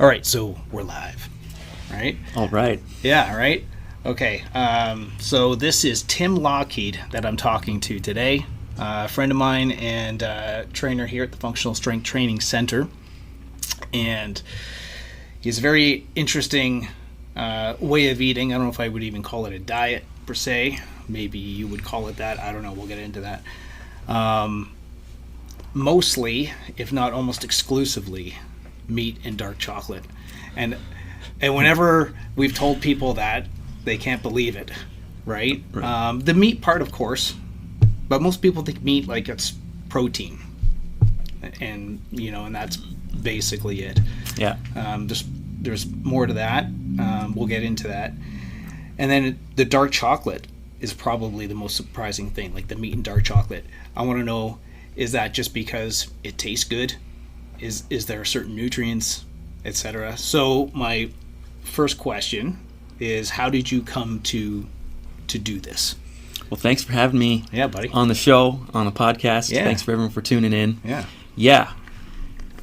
All right, so we're live, right? All right. Yeah, right? Okay, so this is Tim Lochhead that I'm talking to today, a friend of mine and trainer here at the Functional Strength Training Center. And he has a very interesting way of eating. I don't know if I would even call it a diet per se. Maybe you would call it that. I don't know. We'll get into that. Mostly, if not almost exclusively, meat and dark chocolate. And whenever we've told people that, they can't believe it, right? The meat part, of course, but most people think meat like it's protein, and and that's basically it. Yeah. There's more to that. We'll get into that, and then the dark chocolate is probably the most surprising thing. Like the meat and dark chocolate, I want to know: is that just because it tastes good? Is there certain nutrients, etc.? So my first question is, how did you come to do this? Well, thanks for having me. Yeah, buddy. On the show, on the podcast. Yeah. Thanks for everyone for tuning in. Yeah.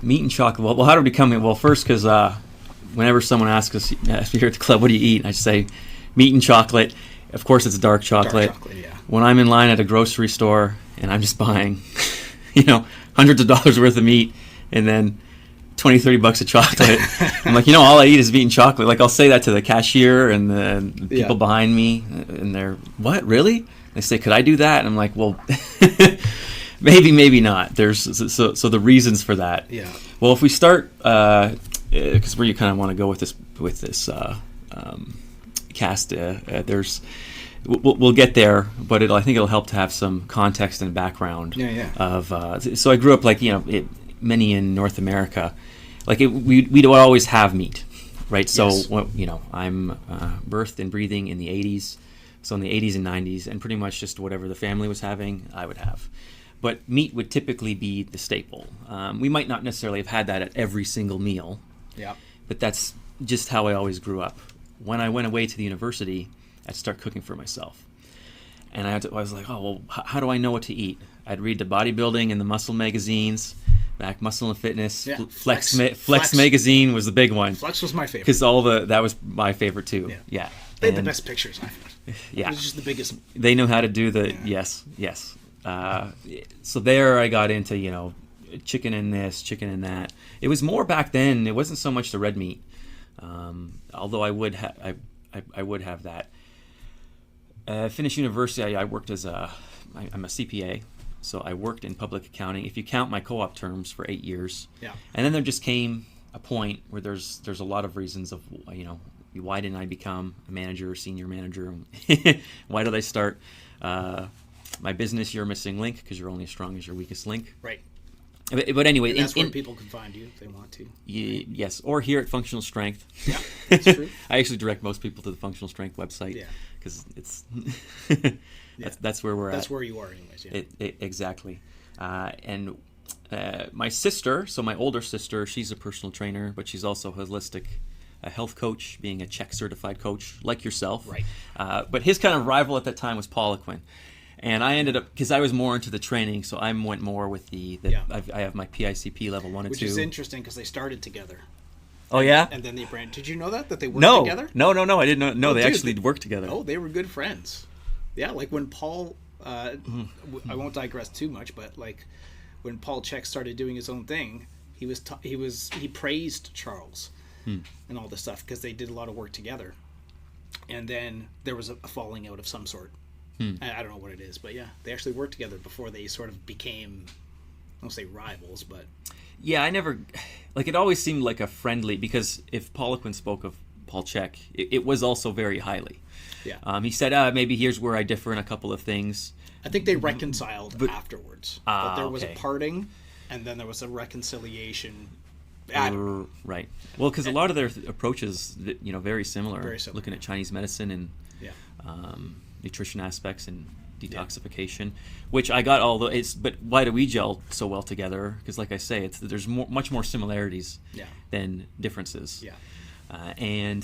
Meat and chocolate. Well, how did we come in? Well, first, because whenever someone asks me here at the club, what do you eat? I just say meat and chocolate. Of course, it's dark chocolate. Dark chocolate, yeah. When I'm in line at a grocery store and I'm just buying, hundreds of dollars worth of meat and then $20-$30 of chocolate, I'm like, all I eat is meat and chocolate. Like, I'll say that to the cashier and the people behind me, and they're, what, really? They say, could I do that? And I'm like, well, maybe not. There's so the reasons for that. Yeah. Well, if we start, because where you kind of want to go with this cast, there's. We'll get there, but I think it'll help to have some context and background. Of so I grew up many in North America, we'd always have meat, right? So yes. I'm birthed and breathing in the 80s, so in the 80s and 90s, and pretty much just whatever the family was having, I would have. But meat would typically be the staple. We might not necessarily have had that at every single meal. Yeah. But that's just how I always grew up. When I went away to the university, I'd start cooking for myself. And I was like, oh, well, how do I know what to eat? I'd read the bodybuilding and the muscle magazines, back Muscle and Fitness. Yeah. Flex magazine was the big one. Flex was my favorite. Because that was my favorite too. Yeah. They had the best pictures, I found. Yeah. It was just the biggest. They know how to do the, yes. So there I got into, chicken and this, chicken and that. It was more back then, it wasn't so much the red meat. Although I would have that. Finished university, I worked I'm a CPA, so I worked in public accounting. If you count my co-op terms, for 8 years. Yeah. And then there just came a point where there's a lot of reasons of, why didn't I become a manager or senior manager? Why did I start my business, Your Missing Link, because you're only as strong as your weakest link. Right. But anyway, and that's where people can find you if they want to. Yes, or here at Functional Strength. Yeah, that's true. I actually direct most people to the Functional Strength website. Yeah. Because it's that's where we're at. That's where you are, anyways. Yeah. Exactly. And my sister, so my older sister, she's a personal trainer, but she's also a health coach, being a Czech certified coach like yourself. Right. But his kind of rival at that time was Poliquin. And I ended up, because I was more into the training, so I went more with I have my PICP level 1 and 2. Which is interesting because they started together. Oh, yeah? And then they brand. Did you know that they worked together? No, I didn't know. No, they actually worked together. Oh, they were good friends. Yeah, like when Paul, I won't digress too much, but like when Paul Chek started doing his own thing, he praised Charles and all this stuff because they did a lot of work together. And then there was a falling out of some sort. I don't know what it is, but yeah, they actually worked together before they sort of became, I won't say rivals, but... Yeah, I never... it always seemed like a friendly... Because if Poliquin spoke of Paul Chek, it was also very highly. Yeah. He said, maybe here's where I differ in a couple of things. I think they reconciled afterwards. But there was a okay. parting, and then there was a reconciliation. Right. Well, because a lot of their approaches, very similar. Very similar. Looking at Chinese medicine and... Yeah. Nutrition aspects and detoxification, which I got but why do we gel so well together? Because like I say, there's much more similarities than differences. Yeah. And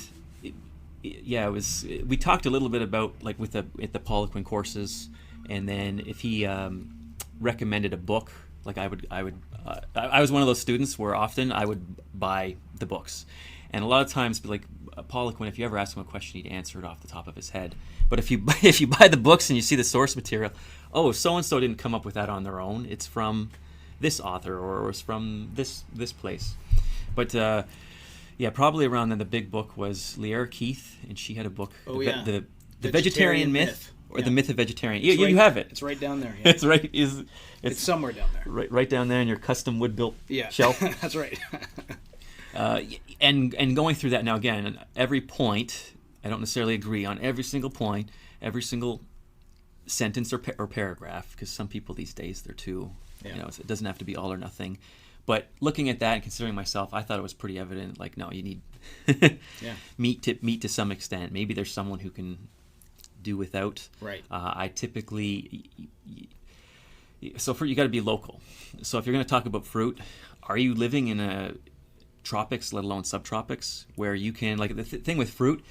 it was, we talked a little bit about with the Poliquin courses, and then if he recommended a book, I would I was one of those students where often I would buy the books, and a lot of times, like Paul Quinn, if you ever ask him a question, he'd answer it off the top of his head. But if you buy the books and you see the source material, oh, so and so didn't come up with that on their own. It's from this author, or it's from this place. But yeah, probably around then the big book was Leera Keith, and she had a book, the Vegetarian Myth. Or the Myth of Vegetarian. You have it. It's right down there. Yeah. It's right. It's somewhere down there. Right down there in your custom wood built shelf. That's right. And going through that now again, every point, I don't necessarily agree on every single point, every single sentence or paragraph, because some people these days they're too, it doesn't have to be all or nothing. But looking at that and considering myself, I thought it was pretty evident. Like, no, you need meat to some extent. Maybe there's someone who can do without. Right. I typically, so you got to be local. So if you're going to talk about fruit, are you living in a tropics, let alone subtropics, where you can, like the thing with fruit,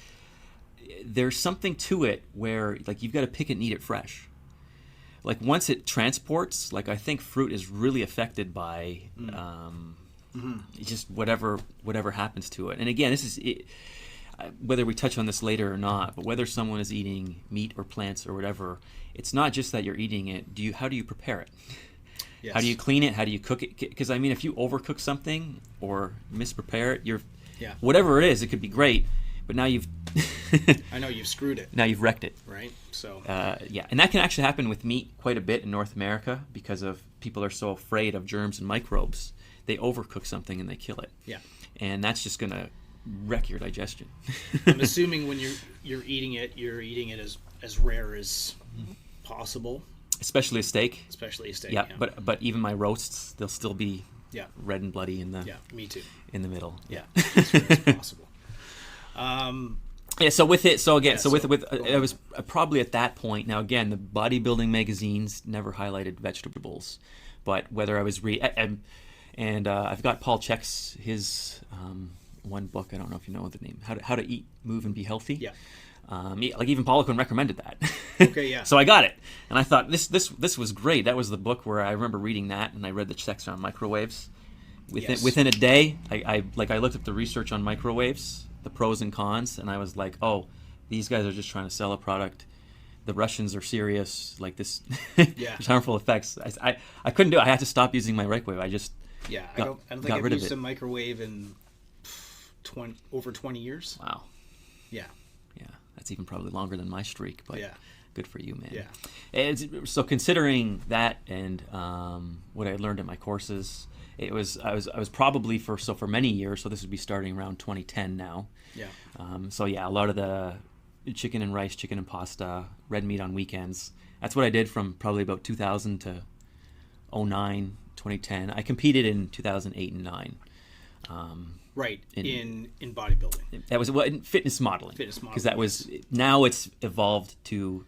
there's something to it where like you've got to pick it and eat it fresh. Like once it transports, like I think fruit is really affected by just whatever happens to it. And again, this is it, whether we touch on this later or not, but whether someone is eating meat or plants or whatever, it's not just that you're eating it. How do you prepare it? Yes. How do you clean it? How do you cook it? Because I mean, if you overcook something or misprepare it, whatever it is, it could be great, but now you've I know you've screwed it. Now you've wrecked it. Right. So and that can actually happen with meat quite a bit in North America because of people are so afraid of germs and microbes. They overcook something and they kill it. Yeah. And that's just gonna wreck your digestion. I'm assuming when you're eating it as rare as possible. Especially a steak. Yeah. But even my roasts, they'll still be red and bloody in the me too. In the middle. Yeah. As rare as possible. So with it, it was probably at that point. Now again, the bodybuilding magazines never highlighted vegetables, but whether I was and I've got Paul Chek's his one book. I don't know if you know the name. How to eat, move, and be healthy. Yeah. Like even Paul Quinn recommended that. Okay. Yeah. So I got it, and I thought this was great. That was the book where I remember reading that, and I read the section on microwaves. Within a day, I looked up the research on microwaves, the pros and cons, and I was like, oh, these guys are just trying to sell a product. The Russians are serious. Like this, there's harmful effects. I couldn't do it. I had to stop using my microwave. I just I don't think I've used a microwave in over 20 years. Wow. Yeah. That's even probably longer than my streak. But good for you, man. Yeah. So considering that and what I learned in my courses, I was probably for many years. So this would be starting around 2010 now. Yeah. A lot of the chicken and rice, chicken and pasta, red meat on weekends. That's what I did from probably about 2000 to 2009, 2010. I competed in 2008 and 9. Right, in bodybuilding. That was in fitness modeling. Because that was, now it's evolved to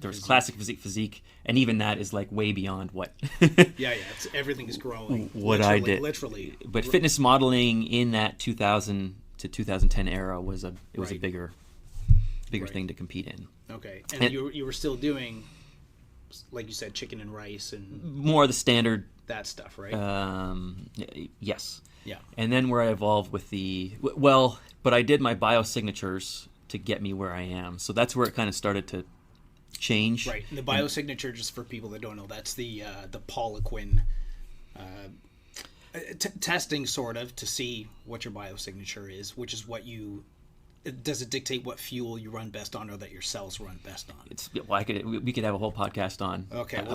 there's classic physique, and even that is like way beyond what. Everything is growing. What I did. Literally. But fitness modeling in that 2000 to 2010 era was a bigger thing to compete in. Okay, and you were still doing, like you said, chicken and rice and more of the standard that stuff, right? Yes. Yeah. And then where I evolved with but I did my biosignatures to get me where I am. So that's where it kind of started to change. Right. And the biosignature, just for people that don't know, that's the Paul Quinn testing sort of to see what your biosignature is, which is what does it dictate what fuel you run best on or that your cells run best on? We could have a whole podcast on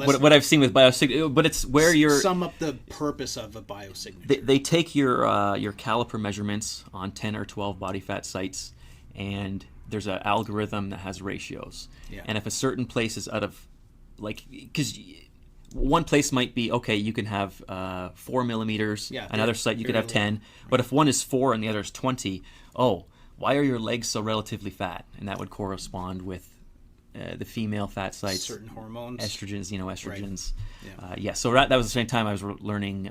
what I've seen with biosignature, but it's where you're sum up the purpose of a biosignature. They take your caliper measurements on 10 or 12 body fat sites, and there's an algorithm that has ratios. Yeah. And if a certain place is out of, because one place might be, okay, you can have 4 millimeters. Yeah, another site you could have 10. Right. But if one is 4 and the other is 20, why are your legs so relatively fat? And that would correspond with the female fat sites. Certain hormones. Estrogens, estrogens. Right. Yeah. So that was the same time I was learning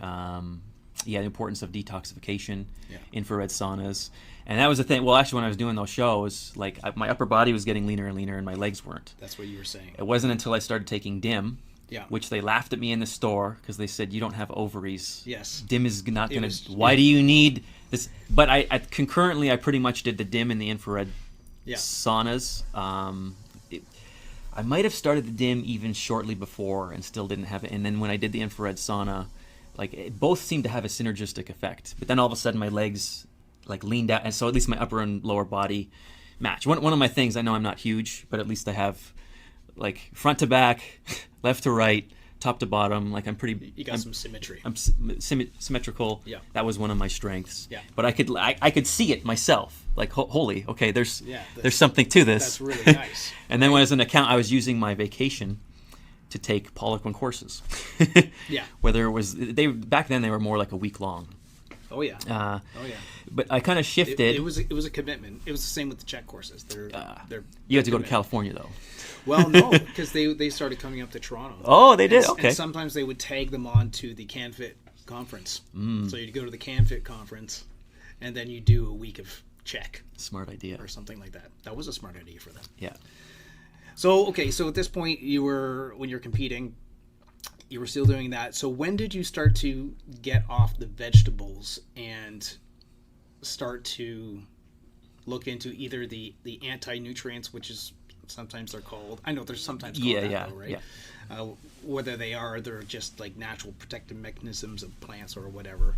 the importance of detoxification, infrared saunas. And that was the thing. Well, actually, when I was doing those shows, my upper body was getting leaner and leaner and my legs weren't. That's what you were saying. It wasn't until I started taking DIM Yeah. which they laughed at me in the store because they said, you don't have ovaries. Yes. DIM is not going to... Why do you need this? But I concurrently, I pretty much did the DIM and the infrared saunas. I might have started the DIM even shortly before and still didn't have it. And then when I did the infrared sauna, both seemed to have a synergistic effect. But then all of a sudden my legs leaned out, and so at least my upper and lower body match. One of my things, I know I'm not huge, but at least I have front to back, left to right, top to bottom. I'm pretty. You got some symmetry. I'm symmetrical. Yeah. That was one of my strengths. Yeah. But I could see it myself. Holy, okay, there's something to this. That's really nice. And then when as an account, I was using my vacation to take Poliquin courses. Yeah. Whether it was back then they were more like a week long. Oh yeah. But I kind of shifted. It was a commitment. It was the same with the Czech courses. They're you had to go to California though. Well, no, because they started coming up to Toronto. Oh, they did. Okay. And sometimes they would tag them on to the CanFit conference. So you'd go to the CanFit conference, and then you do a week of Czech. Smart idea. Or something like that. That was a smart idea for them. Yeah. So at this point, when you're competing, you were still doing that. So when did you start to get off the vegetables and start to look into either the anti-nutrients, which is sometimes they're called. I know they're sometimes called that, though, right? Yeah. Whether they're just natural protective mechanisms of plants or whatever.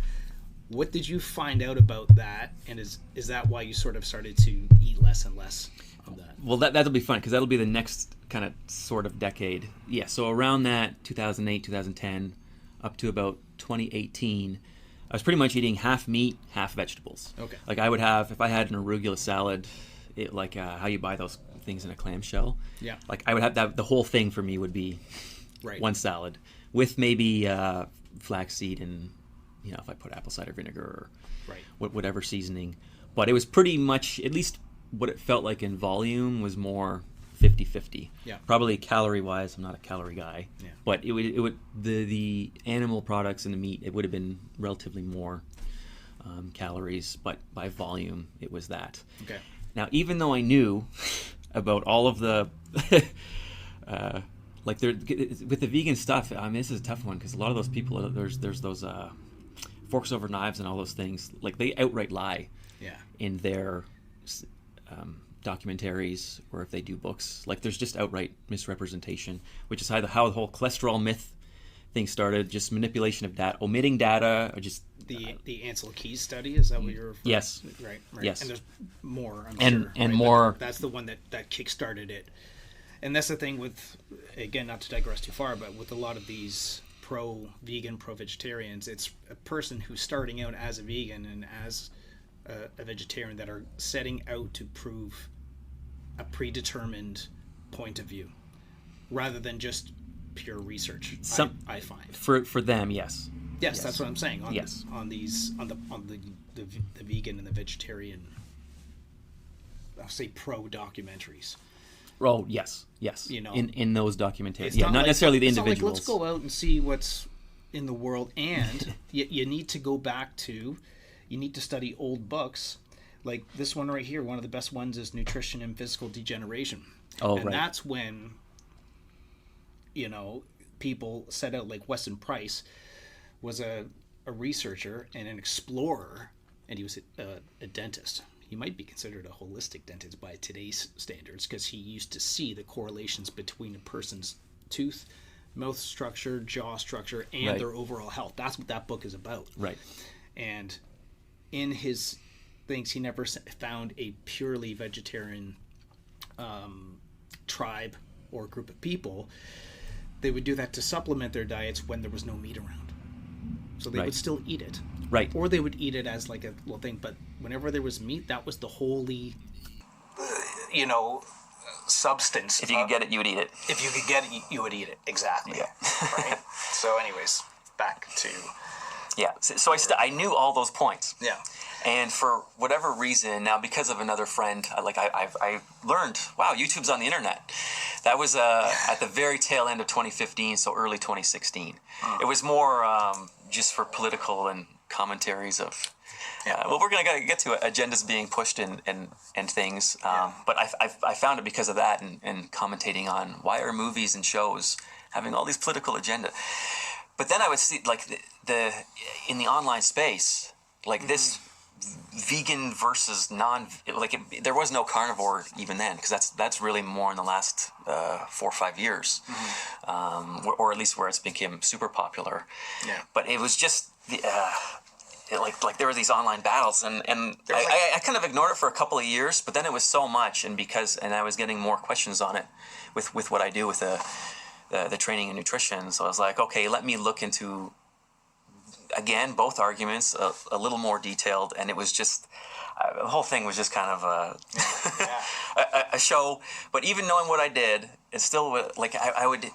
What did you find out about that? And is that why you sort of started to eat less and less of that? Well, that'll be fun because that'll be the next kind of sort of decade. Yeah, so around that 2008, 2010, up to about 2018, I was pretty much eating half meat, half vegetables. Okay. I would have, if I had an arugula salad, how you buy those things in a clamshell. Yeah. I would have that. The whole thing for me would be one salad with maybe flaxseed and if I put apple cider vinegar or whatever seasoning. But it was pretty much, at least what it felt like in volume was more 50-50. Yeah. Probably calorie wise, I'm not a calorie guy. Yeah. But it would the animal products and the meat, it would have been relatively more calories, but by volume it was that. Okay. Now, even though I knew about all of the with the vegan stuff, I mean, this is a tough one because a lot of those people, there's those forks over knives and all those things, they outright lie in their documentaries, or if they do books, there's just outright misrepresentation, which is how the whole cholesterol myth thing started, just manipulation of data, omitting data, or just the Ansel Keys study. Is that what you're referring to? Yes. Right. Yes. And there's more, I'm sure. And more. That's the one that kick-started it. And that's the thing with, again, not to digress too far, but with a lot of these pro-vegan, pro-vegetarians, it's a person who's starting out as a vegan and as a vegetarian that are setting out to prove a predetermined point of view rather than just pure research. I find for them, yes. Yes, that's what I'm saying. On the vegan and the vegetarian, I'll say pro documentaries. Oh yes. In those documentaries, not necessarily the individuals. Let's go out and see what's in the world, and you need to go back to, you need to study old books, like this one right here. One of the best ones is Nutrition and Physical Degeneration. And that's when people set out, like Weston Price was a researcher and an explorer, and he was a dentist. He might be considered a holistic dentist by today's standards because he used to see the correlations between a person's tooth, mouth structure, jaw structure, and their overall health. That's what that book is about. Right. And in his things, he never found a purely vegetarian tribe or group of people. They would do that to supplement their diets when there was no meat around. So they would still eat it. Right. Or they would eat it as like a little thing. But whenever there was meat, that was the holy, substance. If you could get it, you would eat it. If you could get it, you would eat it. Exactly. Yeah. Right? So anyways, back to... Yeah. So I knew all those points. Yeah. And for whatever reason, now because of another friend, I learned, wow, YouTube's on the internet. That was at the very tail end of 2015, so early 2016. It was more just for political and commentaries of, we're going to get to agendas being pushed and things. But I found it because of that and commentating on why are movies and shows having all these political agenda. But then I would see like the in the online space, like this vegan versus there was no carnivore even then, because that's really more in the last 4 or 5 years, or at least where it's become super popular. Yeah. But it was just like there were these online battles, and I kind of ignored it for a couple of years, but then it was so much, and I was getting more questions on it with what I do with the training and nutrition. So I was like, okay, let me look into, again, both arguments a little more detailed, and it was just the whole thing was just kind of a show. But even knowing what I did, it's still like I would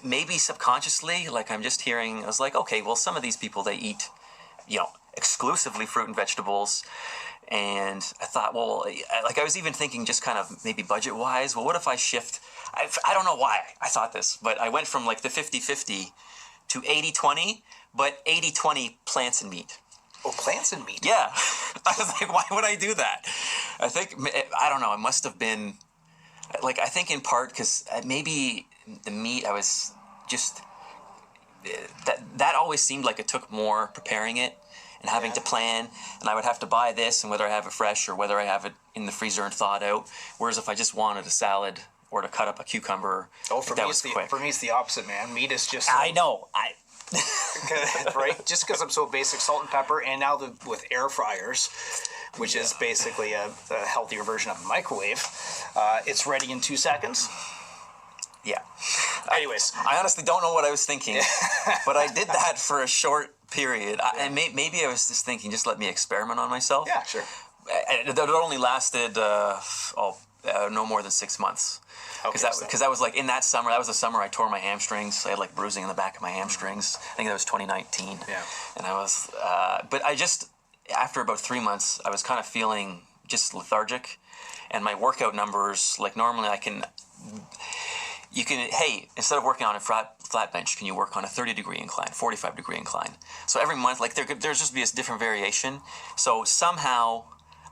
maybe subconsciously, like I'm just hearing, I was like, okay, well, some of these people, they eat, exclusively fruit and vegetables. And I thought, well, like I was even thinking just kind of maybe budget-wise, well, what if I shift? I don't know why I thought this, but I went from like the 50-50 to 80-20, but 80-20 plants and meat. Oh, plants and meat? Yeah. I was like, why would I do that? I don't know, it must have been, like, I think in part because maybe the meat, I was just, that always seemed like it took more preparing it and having to plan, and I would have to buy this, and whether I have it fresh or whether I have it in the freezer and thawed out. Whereas if I just wanted a salad or to cut up a cucumber, that was quick. For me, it's the opposite, man. Meat is just... I know. Right? Just because I'm so basic, salt and pepper, and now with air fryers, which is basically a healthier version of a microwave, it's ready in 2 seconds. Yeah. Anyways. I honestly don't know what I was thinking, but I did that for a short period. And maybe I was just thinking, just let me experiment on myself. Yeah, sure. It only lasted no more than 6 months. Because that was like in that summer. That was the summer I tore my hamstrings. I had like bruising in the back of my hamstrings. I think that was 2019. Yeah. And I was, but I just, after about 3 months, I was kind of feeling just lethargic, and my workout numbers, like normally hey, instead of working on a flat bench, can you work on a 30-degree incline, 45-degree incline? So every month, like there's just be a different variation. So somehow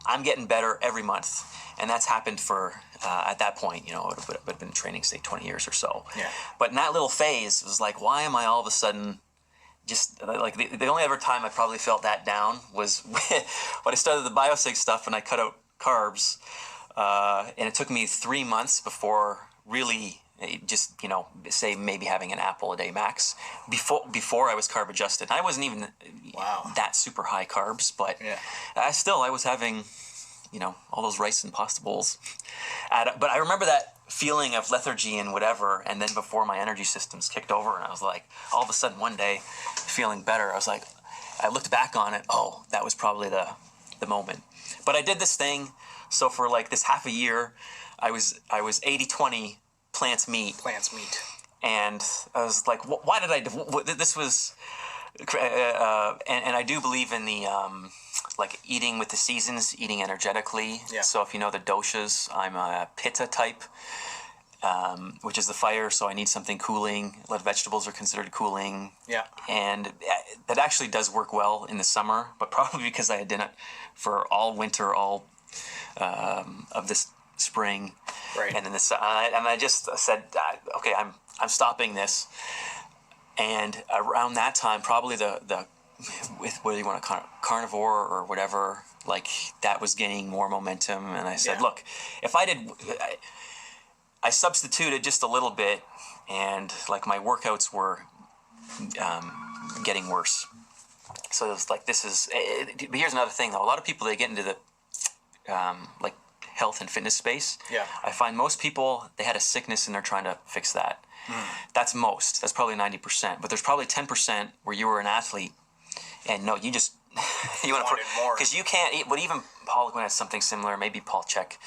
I'm getting better every month. And that's happened for, at that point, it would have been training, say, 20 years or so. Yeah. But in that little phase, it was like, why am I all of a sudden just, like, the only other time I probably felt that down was when I started the BioSig stuff and I cut out carbs. And it took me 3 months before really just, say maybe having an apple a day max before I was carb adjusted. I wasn't even that super high carbs, but I was having... all those rice and pasta bowls. But I remember that feeling of lethargy and whatever, and then before my energy systems kicked over, and I was like, all of a sudden one day, feeling better, I was like, I looked back on it, that was probably the moment. But I did this thing, so for like this half a year, I was 80-20 plants meat. And I was like, why did I do this? Was... and I do believe in the like eating with the seasons, eating energetically. Yeah. So if you know the doshas, I'm a pitta type, which is the fire. So I need something cooling. A lot of vegetables are considered cooling. Yeah. And that actually does work well in the summer, but probably because I had done it for all winter, all of this spring. Right. And then I just said, okay, I'm stopping this. And around that time, probably with whether you want to carnivore or whatever, like that was gaining more momentum. And I said, look, if I substituted just a little bit, and like my workouts were getting worse. So it was like, but here's another thing though. A lot of people, they get into the like health and fitness space. Yeah. I find most people, they had a sickness and they're trying to fix that. That's most. That's probably 90%. But there's probably 10% where you were an athlete, and no, you just you want to put more because you can't eat. But even Paul Gwynn has something similar. Maybe Paul Check.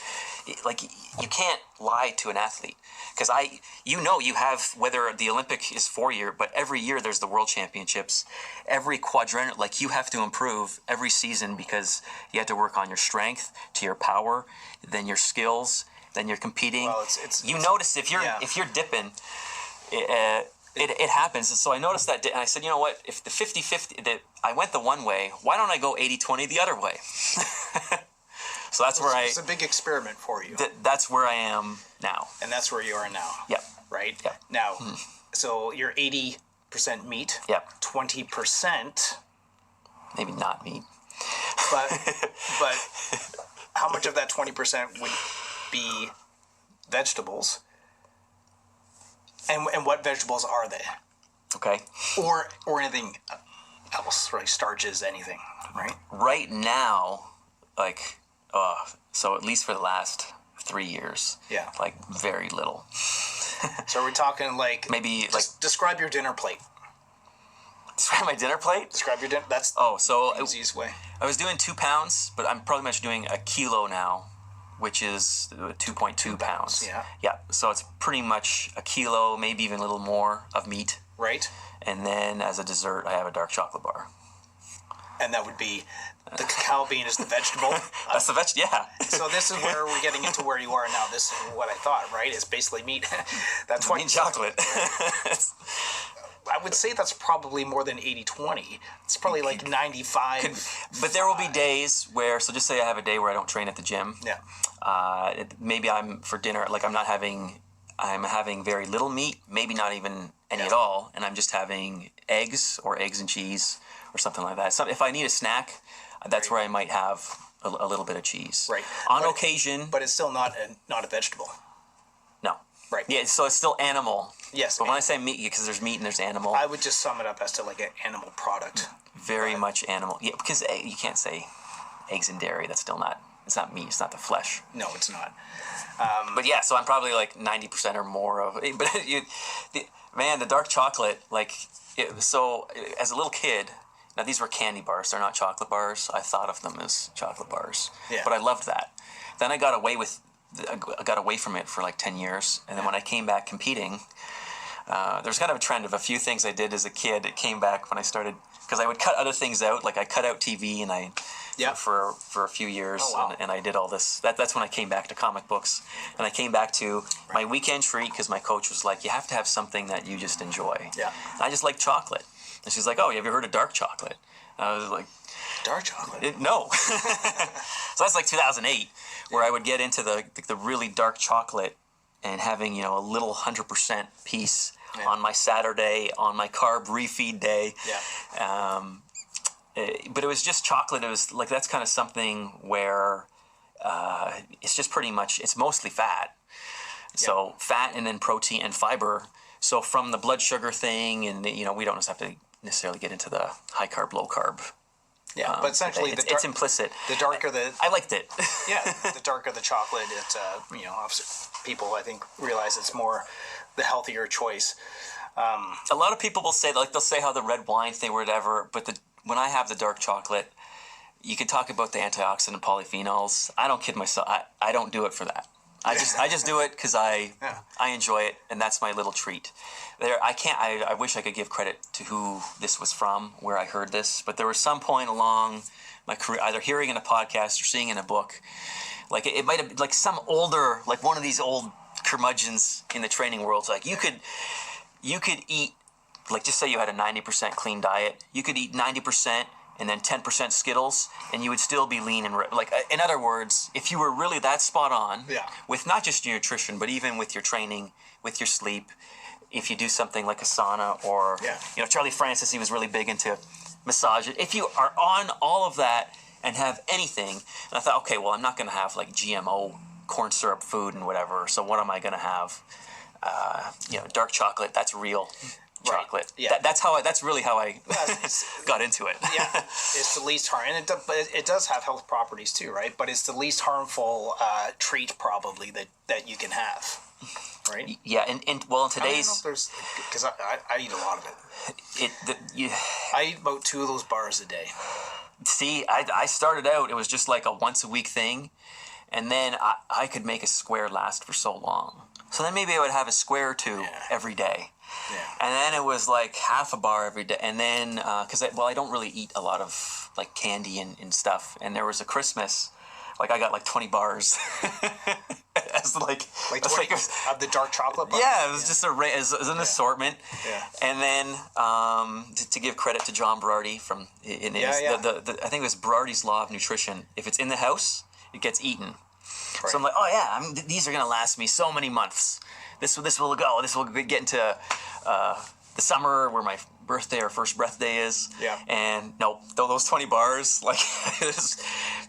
Like you can't lie to an athlete because you have, whether the Olympic is 4 year, but every year there's the World Championships. Every quadrant, like you have to improve every season because you have to work on your strength, to your power, then your skills. Then you're competing. Well, notice if you're dipping, it happens. And so I noticed that, and I said, you know what? If the 50-50 that I went the one way, why don't I go 80-20 the other way? So that's where it's a big experiment for you. That's where I am now, and that's where you are now. Yeah. Right. Yeah. Now, So you're 80% meat. Yep. 20%. Maybe not meat. But how much of that 20% would be vegetables? And what vegetables are they? Okay. Or anything else, right? Starches, anything, right? Right now, like, so at least for the last 3 years, Yeah. like very little. So are we talking like Maybe just describe your dinner plate? describe my dinner plate. Describe your dinner. That's So the easiest way. I was doing 2 pounds, but I'm probably much doing a kilo now, which is 2.2 pounds. Yeah. Yeah. So it's pretty much a kilo, maybe even a little more of meat. Right. And then as a dessert, I have a dark chocolate bar. And that would be the cacao bean is the vegetable. That's the yeah. So this is where we're getting into where you are now. This is what I thought, right? It's basically meat. That's Meat and chocolate. I would say that's probably more than 80-20. It's probably like 95. But there will be days where, so just say I have a day where I don't train at the gym. Yeah. Maybe I'm for dinner, like I'm having very little meat, maybe not even any at all, and I'm just having eggs or eggs and cheese or something like that. So if I need a snack, that's where I might have a little bit of cheese. Right. On occasion. But it's still not a vegetable. No. Right. Yeah, so it's still animal. Yes. But when I say meat, because there's meat and there's animal. I would just sum it up as to like an animal product. Very much animal. Yeah, because you can't say eggs and dairy. That's still not, it's not meat. It's not the flesh. No, it's not. But yeah, so I'm probably like 90% or more of it. But the dark chocolate, so as a little kid, now these were candy bars. They're not chocolate bars. I thought of them as chocolate bars. Yeah. But I loved that. Then I got away from it for like 10 years. And then when I came back competing, there's kind of a trend of a few things I did as a kid. It came back when I started, because I would cut other things out. Like I cut out TV and for a few years. Oh, wow. and I did all this. That's when I came back to comic books. And I came back to my weekend treat, because my coach was like, you have to have something that you just enjoy. Yeah. And I just like chocolate. And she's like, oh, have you ever heard of dark chocolate? And I was like, Dark chocolate? no. So that's like 2008, where I would get into the really dark chocolate and having, a little 100% piece on my Saturday, on my carb refeed day. Yeah. But it was just chocolate. It was like, that's kind of something where it's just pretty much, it's mostly fat. So fat and then protein and fiber. So from the blood sugar thing, and we don't just have to necessarily get into the high carb, low carb. Yeah, but essentially it's implicit. The darker I liked it. Yeah, the darker the chocolate, it's obviously people I think realize it's more the healthier choice. A lot of people will say, they'll say how the red wine thing or whatever, but when I have the dark chocolate, you can talk about the antioxidant polyphenols. I don't kid myself. I don't do it for that. I just do it because I enjoy it, and that's my little treat. I wish I could give credit to who this was from, where I heard this, but there was some point along my career, either hearing in a podcast or seeing in a book, like it might have been like some older, like one of these old curmudgeons in the training world. Like you could eat, like just say you had a 90% clean diet, you could eat 90% and then 10% Skittles, and you would still be lean and like. In other words, if you were really that spot on with not just your nutrition, but even with your training, with your sleep, if you do something like a sauna or Charlie Francis, he was really big into massage. If you are on all of that and have anything, and I thought, okay, well, I'm not going to have like GMO corn syrup food and whatever. So what am I going to have? Dark chocolate. That's real. Chocolate. Right. Yeah. That's really how I got into it. Yeah, it's the least harm, and it does have health properties too, right? But it's the least harmful treat probably that you can have, right? Yeah, and well, in today's, because I eat a lot of it. I eat about 2 of those bars a day. See, I started out, it was just like a once a week thing, and then I could make a square last for so long. So then maybe I would have a square or 2 every day. Yeah. And then it was like half a bar every day. And then, because I don't really eat a lot of like candy and stuff. And there was a Christmas, like I got like 20 bars. As like 20 of the dark chocolate bar? Yeah, it was just as an assortment. Yeah. And then to give credit to John Berardi from, I think it was Berardi's Law of Nutrition. If it's in the house, it gets eaten. Right. So I'm like, these are going to last me so many months. this will go. This will get into the summer where my birthday or first birthday is. Yeah. And no, those 20 bars, like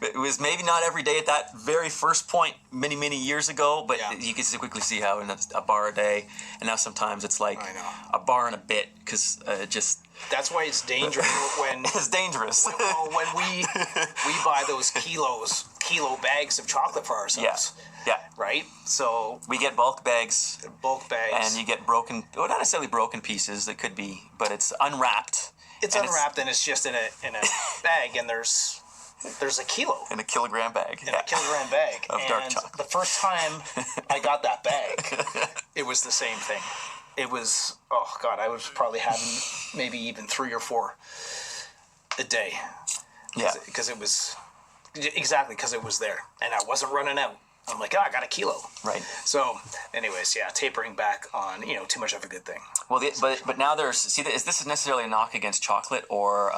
it was maybe not every day at that very first point many years ago, but you can quickly see how a bar a day, and now sometimes it's like a bar and a bit, because just. That's why it's dangerous when it's dangerous. when we buy those kilo bags of chocolate for ourselves. Yeah. Right? So we get bulk bags. And you get broken, well, not necessarily broken pieces, that could be, but it's unwrapped. It's unwrapped and it's just in a bag, and there's a kilo. In a kilogram bag. In a kilogram bag. Of dark chocolate. The first time I got that bag, it was the same thing. It was, oh God, I was probably having maybe even 3 or 4 a day. Yeah. Because it was, because it was there. And I wasn't running out. I'm like, I got a kilo. Right. So, anyways, tapering back on, too much of a good thing. Well, but now this is necessarily a knock against chocolate or,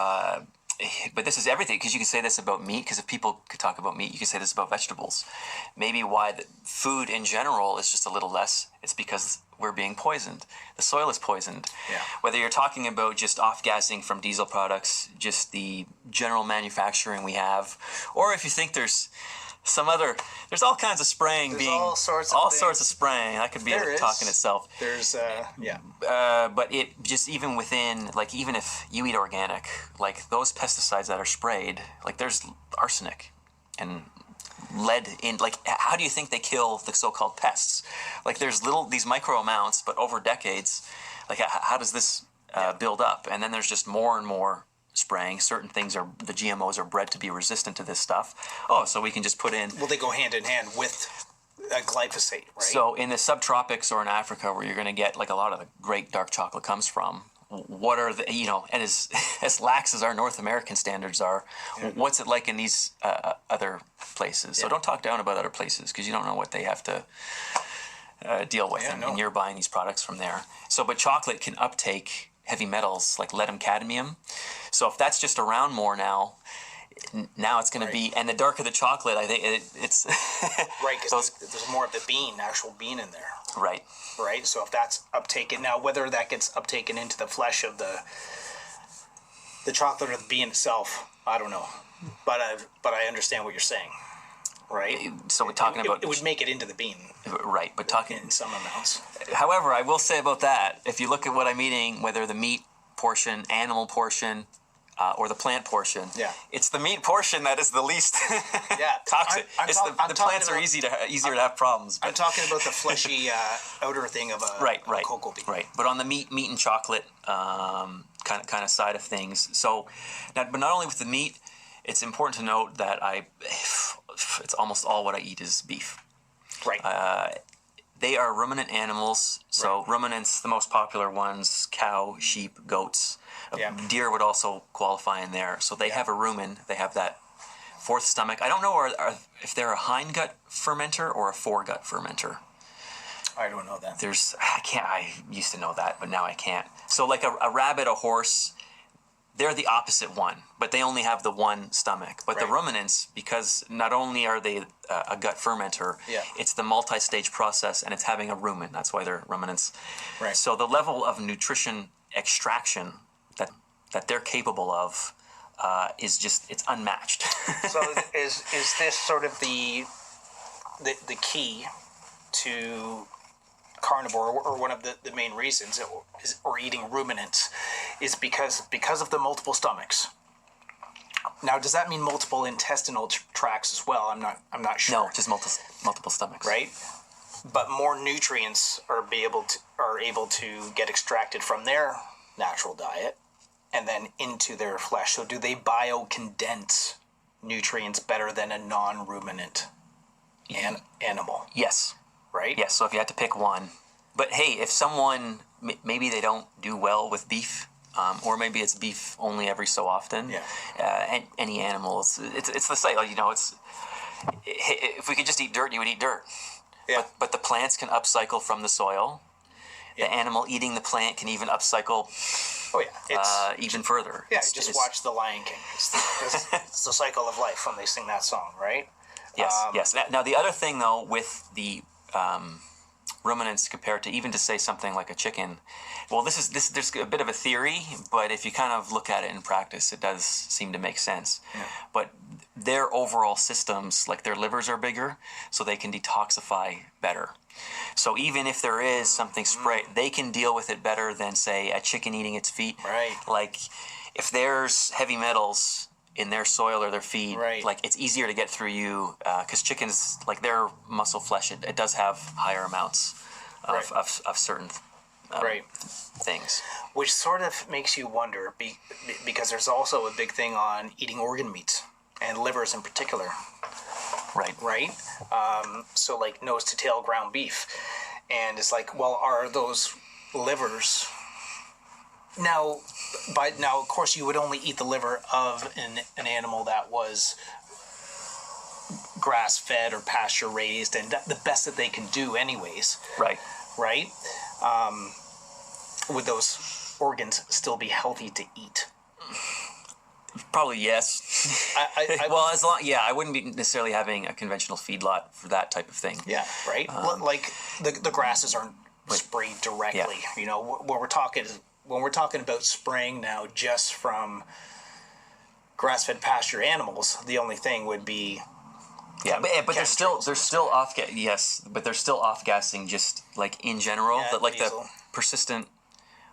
but this is everything, because you can say this about meat, because if people could talk about meat, you can say this about vegetables. Maybe why the food in general is just a little less, it's because we're being poisoned. The soil is poisoned. Yeah. Whether you're talking about just off-gassing from diesel products, just the general manufacturing we have, or if you think there's all kinds of spraying there's all sorts of spraying. That could be a talk in itself. There's but it just, even within, like, even if you eat organic, like those pesticides that are sprayed, like there's arsenic and lead in, like, how do you think they kill the so-called pests? Like, there's these micro amounts, but over decades, like, how does this build up? And then there's just more and more spraying. Certain things the GMOs are bred to be resistant to this stuff. So we can just put in. Well, they go hand in hand with glyphosate, right? So in the subtropics or in Africa, where you're going to get, like, a lot of the great dark chocolate comes from, what are the, and as lax as our North American standards are, what's it like in these other places? So don't talk down about other places, because you don't know what they have to deal with, and you're buying these products from there. So, but chocolate can uptake heavy metals like lead and cadmium. So if that's just around more now it's going to be, and the darker the chocolate, I think it's right, because there's more of the actual bean in there. Right. So if that's uptaken, now whether that gets uptaken into the flesh of the chocolate or the bean itself, I don't know, but I understand what you're saying. Right. So we're talking about it would make it into the bean. Right, but talking in some amounts. However, I will say about that, if you look at what I'm eating, whether the meat portion, animal portion, or the plant portion, it's the meat portion that is the least toxic. The plants are easier to have problems. But I'm talking about the fleshy outer thing of a cocoa bean. Right, but on the meat and chocolate kind of side of things. So, but not only with the meat, it's important to note that it's almost all what I eat is beef. Right. They are ruminant animals. So ruminants, the most popular ones: cow, sheep, goats. Deer would also qualify in there. So they have a rumen. They have that fourth stomach. I don't know if they're a hindgut fermenter or a foregut fermenter. I don't know that. I used to know that, but now I can't. So like a rabbit, a horse, they're the opposite one, but they only have the one stomach. But the ruminants, because not only are they a gut fermenter, it's the multi-stage process, and it's having a rumen. That's why they're ruminants. Right. So the level of nutrition extraction that they're capable of is just, it's unmatched. So is this sort of the key to carnivore, or one of the main reasons, or eating ruminants, is because of the multiple stomachs? Now, does that mean multiple intestinal tracts as well? I'm not sure. No, just multiple stomachs. Right, but more nutrients are able to get extracted from their natural diet and then into their flesh. So do they biocondense nutrients better than a non-ruminant animal? Yes. Right? Yes, so if you had to pick one. But hey, if someone, maybe they don't do well with beef, or maybe it's beef only every so often. Any animal, it's the same. If we could just eat dirt, you would eat dirt. But the plants can upcycle from the soil. The animal eating the plant can even upcycle. Even further. Just watch The Lion King. It's the cycle of life when they sing that song, right? Yes. Now the other thing, though, with the ruminants compared to even to say something like a chicken. Well, there's a bit of a theory, but if you kind of look at it in practice, it does seem to make sense. Yeah. But their overall systems, like their livers are bigger, so they can detoxify better. So even if there is something sprayed, they can deal with it better than, say, a chicken eating its feet. Right. Like, if there's heavy metals in their soil or their feed, right. like it's easier to get through you, because chickens, like their muscle flesh, it does have higher amounts of, right. of certain right. things. Which sort of makes you wonder, because there's also a big thing on eating organ meats, and livers in particular. Right. Right? So like nose to tail ground beef. And it's like, well, are those livers... Now, of course, you would only eat the liver of an animal that was grass-fed or pasture-raised, and the best that they can do anyways. Right. Right? Would those organs still be healthy to eat? Probably yes. Well, I wouldn't be necessarily having a conventional feedlot for that type of thing. Yeah, right? Like, the grasses aren't sprayed directly. Yeah. You know, when we're talking about spraying now just from grass-fed pasture animals, the only thing would be but they're still off. Yes, but they're still off-gassing just like in general. Yeah, like the persistent.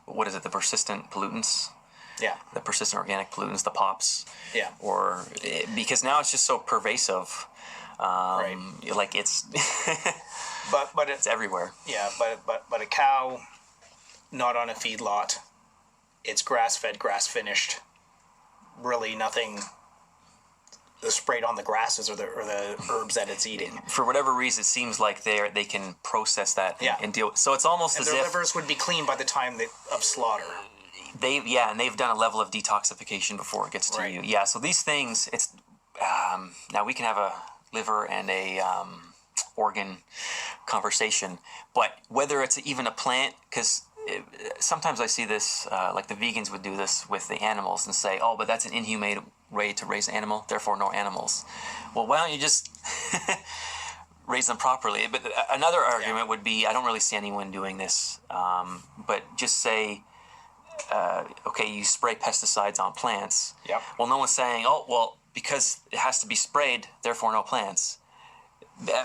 What is it? The persistent pollutants. Yeah. The persistent organic pollutants, the POPs. Yeah. Or because now it's just so pervasive. Right. Like it's. but it's everywhere. Yeah, but a cow, not on a feedlot, it's grass-fed, grass-finished. Really, nothing sprayed on the grasses or the herbs that it's eating. For whatever reason, it seems like they can process that and deal. So it's almost and as their if livers would be clean by the time of slaughter. And they've done a level of detoxification before it gets to you. Yeah, so these things, it's now we can have a liver and a organ conversation, but whether it's even a plant, because sometimes I see this, like the vegans would do this with the animals and say, oh, but that's an inhumane way to raise an animal, therefore no animals. Well, why don't you just raise them properly? But another argument would be, I don't really see anyone doing this, but just say, okay, you spray pesticides on plants. Yep. Well, no one's saying, oh, well, because it has to be sprayed, therefore no plants.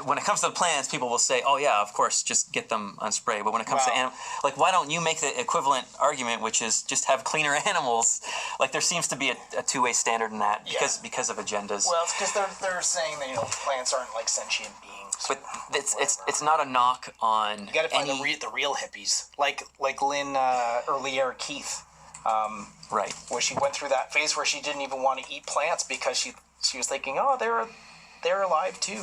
When it comes to the plants, people will say, oh, yeah, of course, just get them unsprayed. But when it comes to animals, like, why don't you make the equivalent argument, which is just have cleaner animals? Like, there seems to be a two-way standard in that because of agendas. Well, it's because they're saying that, plants aren't like sentient beings. But it's not a knock on. You got to find the real hippies, like Lynn or Lear Keith. Right. Where she went through that phase where she didn't even want to eat plants because she was thinking, oh, they're alive too.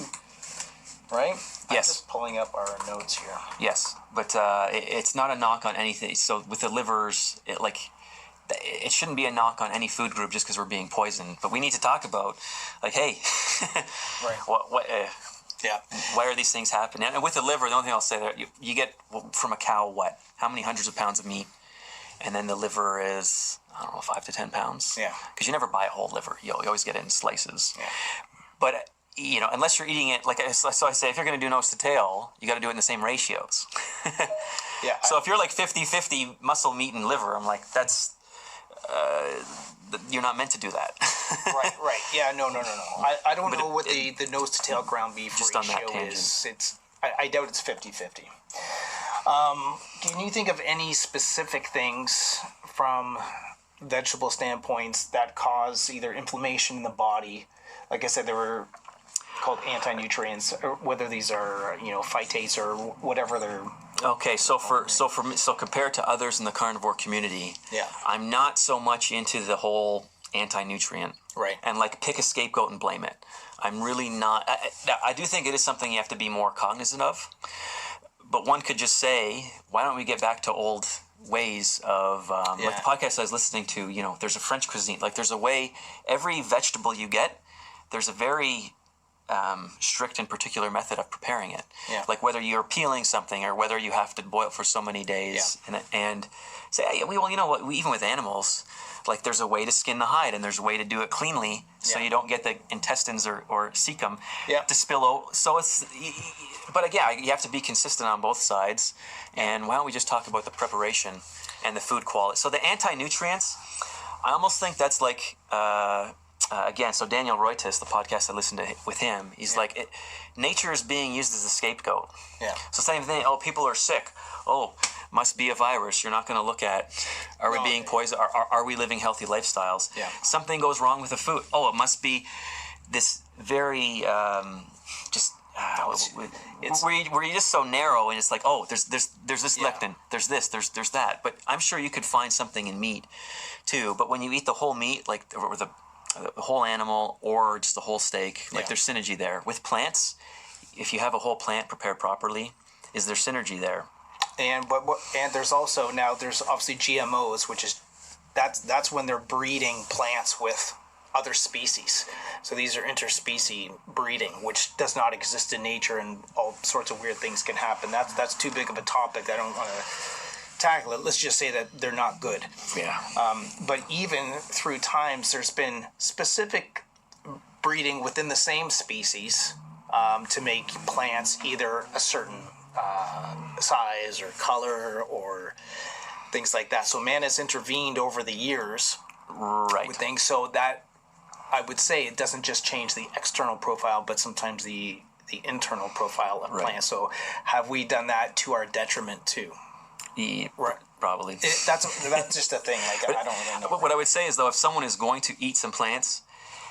Right? Yes. I'm just pulling up our notes here. Yes, but it's not a knock on anything. So with the livers, it shouldn't be a knock on any food group just because we're being poisoned. But we need to talk about, like, hey, right. Why are these things happening? And with the liver, the only thing I'll say that you get from a cow how many hundreds of pounds of meat, and then the liver is 5 to 10 pounds. Yeah. Because you never buy a whole liver. You always get it in slices. Yeah. But unless you're eating it, so I say, if you're going to do nose to tail, you got to do it in the same ratios. Yeah. So if you're like 50-50 muscle, meat, and liver, I'm like, that's, you're not meant to do that. Right. Yeah, no. I don't know what the nose to tail ground beef just ratio is. I doubt it's 50-50. Can you think of any specific things from vegetable standpoints that cause either inflammation in the body? Like I said, they were called anti-nutrients, or whether these are phytates or whatever they're. Okay, so compared to others in the carnivore community, I'm not so much into the whole anti-nutrient. Right. And like pick a scapegoat and blame it. I'm really not. I do think it is something you have to be more cognizant of. But one could just say, why don't we get back to old ways of like the podcast I was listening to? There's a French cuisine. Like there's a way every vegetable you get, there's a very strict and particular method of preparing it. Yeah. Like whether you're peeling something or whether you have to boil for so many days, and say, hey, well, you know what? Even with animals, like there's a way to skin the hide and there's a way to do it cleanly, so you don't get the intestines or cecum to spill over. So it's, but again, you have to be consistent on both sides. And why don't we just talk about the preparation and the food quality? So the anti-nutrients, I almost think that's like. Again, so Daniel Roytis, the podcast I listened to with him, he's like, nature is being used as a scapegoat. Yeah. So same thing. Oh, people are sick. Oh, must be a virus. You're not going to look at. Are we being poisoned? Are we living healthy lifestyles? Yeah. Something goes wrong with the food. Oh, it must be this very just. Where you're just so narrow, and it's like, oh, there's this lectin, there's this, there's that. But I'm sure you could find something in meat, too. But when you eat the whole meat, like or the whole animal or just the whole steak, like there's synergy there. With plants, if you have a whole plant prepared properly, is there synergy there? And and there's also there's obviously GMOs, which is that's when they're breeding plants with other species. So these are interspecies breeding, which does not exist in nature, and all sorts of weird things can happen. That's too big of a topic. I don't want to tackle it. Let's just say that they're not good. Yeah. But even through times, there's been specific breeding within the same species to make plants either a certain size or color or things like that. So man has intervened over the years with things. So that, I would say, it doesn't just change the external profile, but sometimes the internal profile of plants. So have we done that to our detriment too? Yeah, probably. That's just a thing. Like, I don't really know. But what I would say is, though, if someone is going to eat some plants,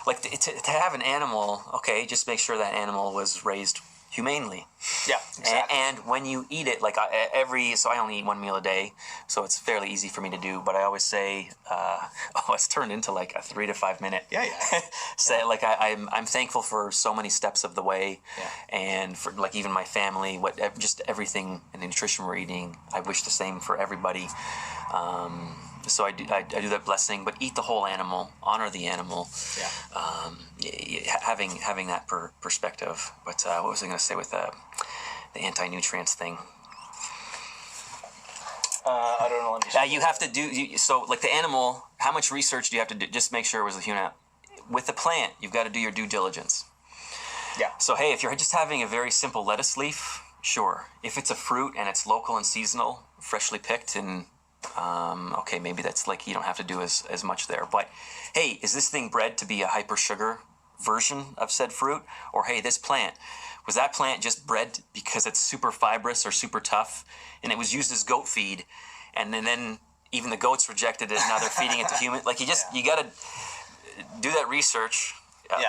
like to have an animal, okay, just make sure that animal was raised humanely. Yeah, exactly. And when you eat it, like so I only eat one meal a day, so it's fairly easy for me to do. But I always say, it's turned into like a 3 to 5 minute. Say like I'm thankful for so many steps of the way, and for like even my family, just everything in the nutrition we're eating. I wish the same for everybody. So I do that blessing, but eat the whole animal, honor the animal. Having that perspective. But what was I going to say with the anti-nutrients thing? I don't know. You have to do so. Like the animal, how much research do you have to do? Just make sure it was a human. With the plant, you've got to do your due diligence. Yeah. So hey, if you're just having a very simple lettuce leaf, sure. If it's a fruit and it's local and seasonal, freshly picked and okay, maybe that's like you don't have to do as much there. But hey, is this thing bred to be a hyper sugar version of said fruit? Or hey, this plant, was that plant just bred because it's super fibrous or super tough and it was used as goat feed, and then even the goats rejected it and now they're feeding it to humans? Like you got to do that research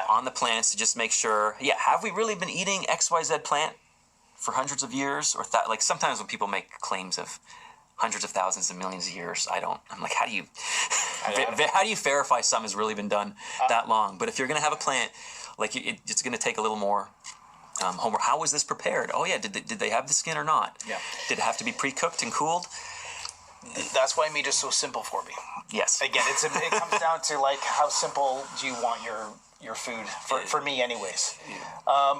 on the plants to just make sure, have we really been eating XYZ plant for hundreds of years? Or like sometimes when people make claims of hundreds of thousands and millions of years, I'm like, how do you verify something has really been done that long? But if you're going to have a plant, like it's going to take a little more homework. How was this prepared? Oh yeah, did they have the skin or not? Yeah. Did it have to be pre-cooked and cooled? That's why meat is so simple for me. Yes. Again, it comes down to like how simple do you want your food for me, anyways.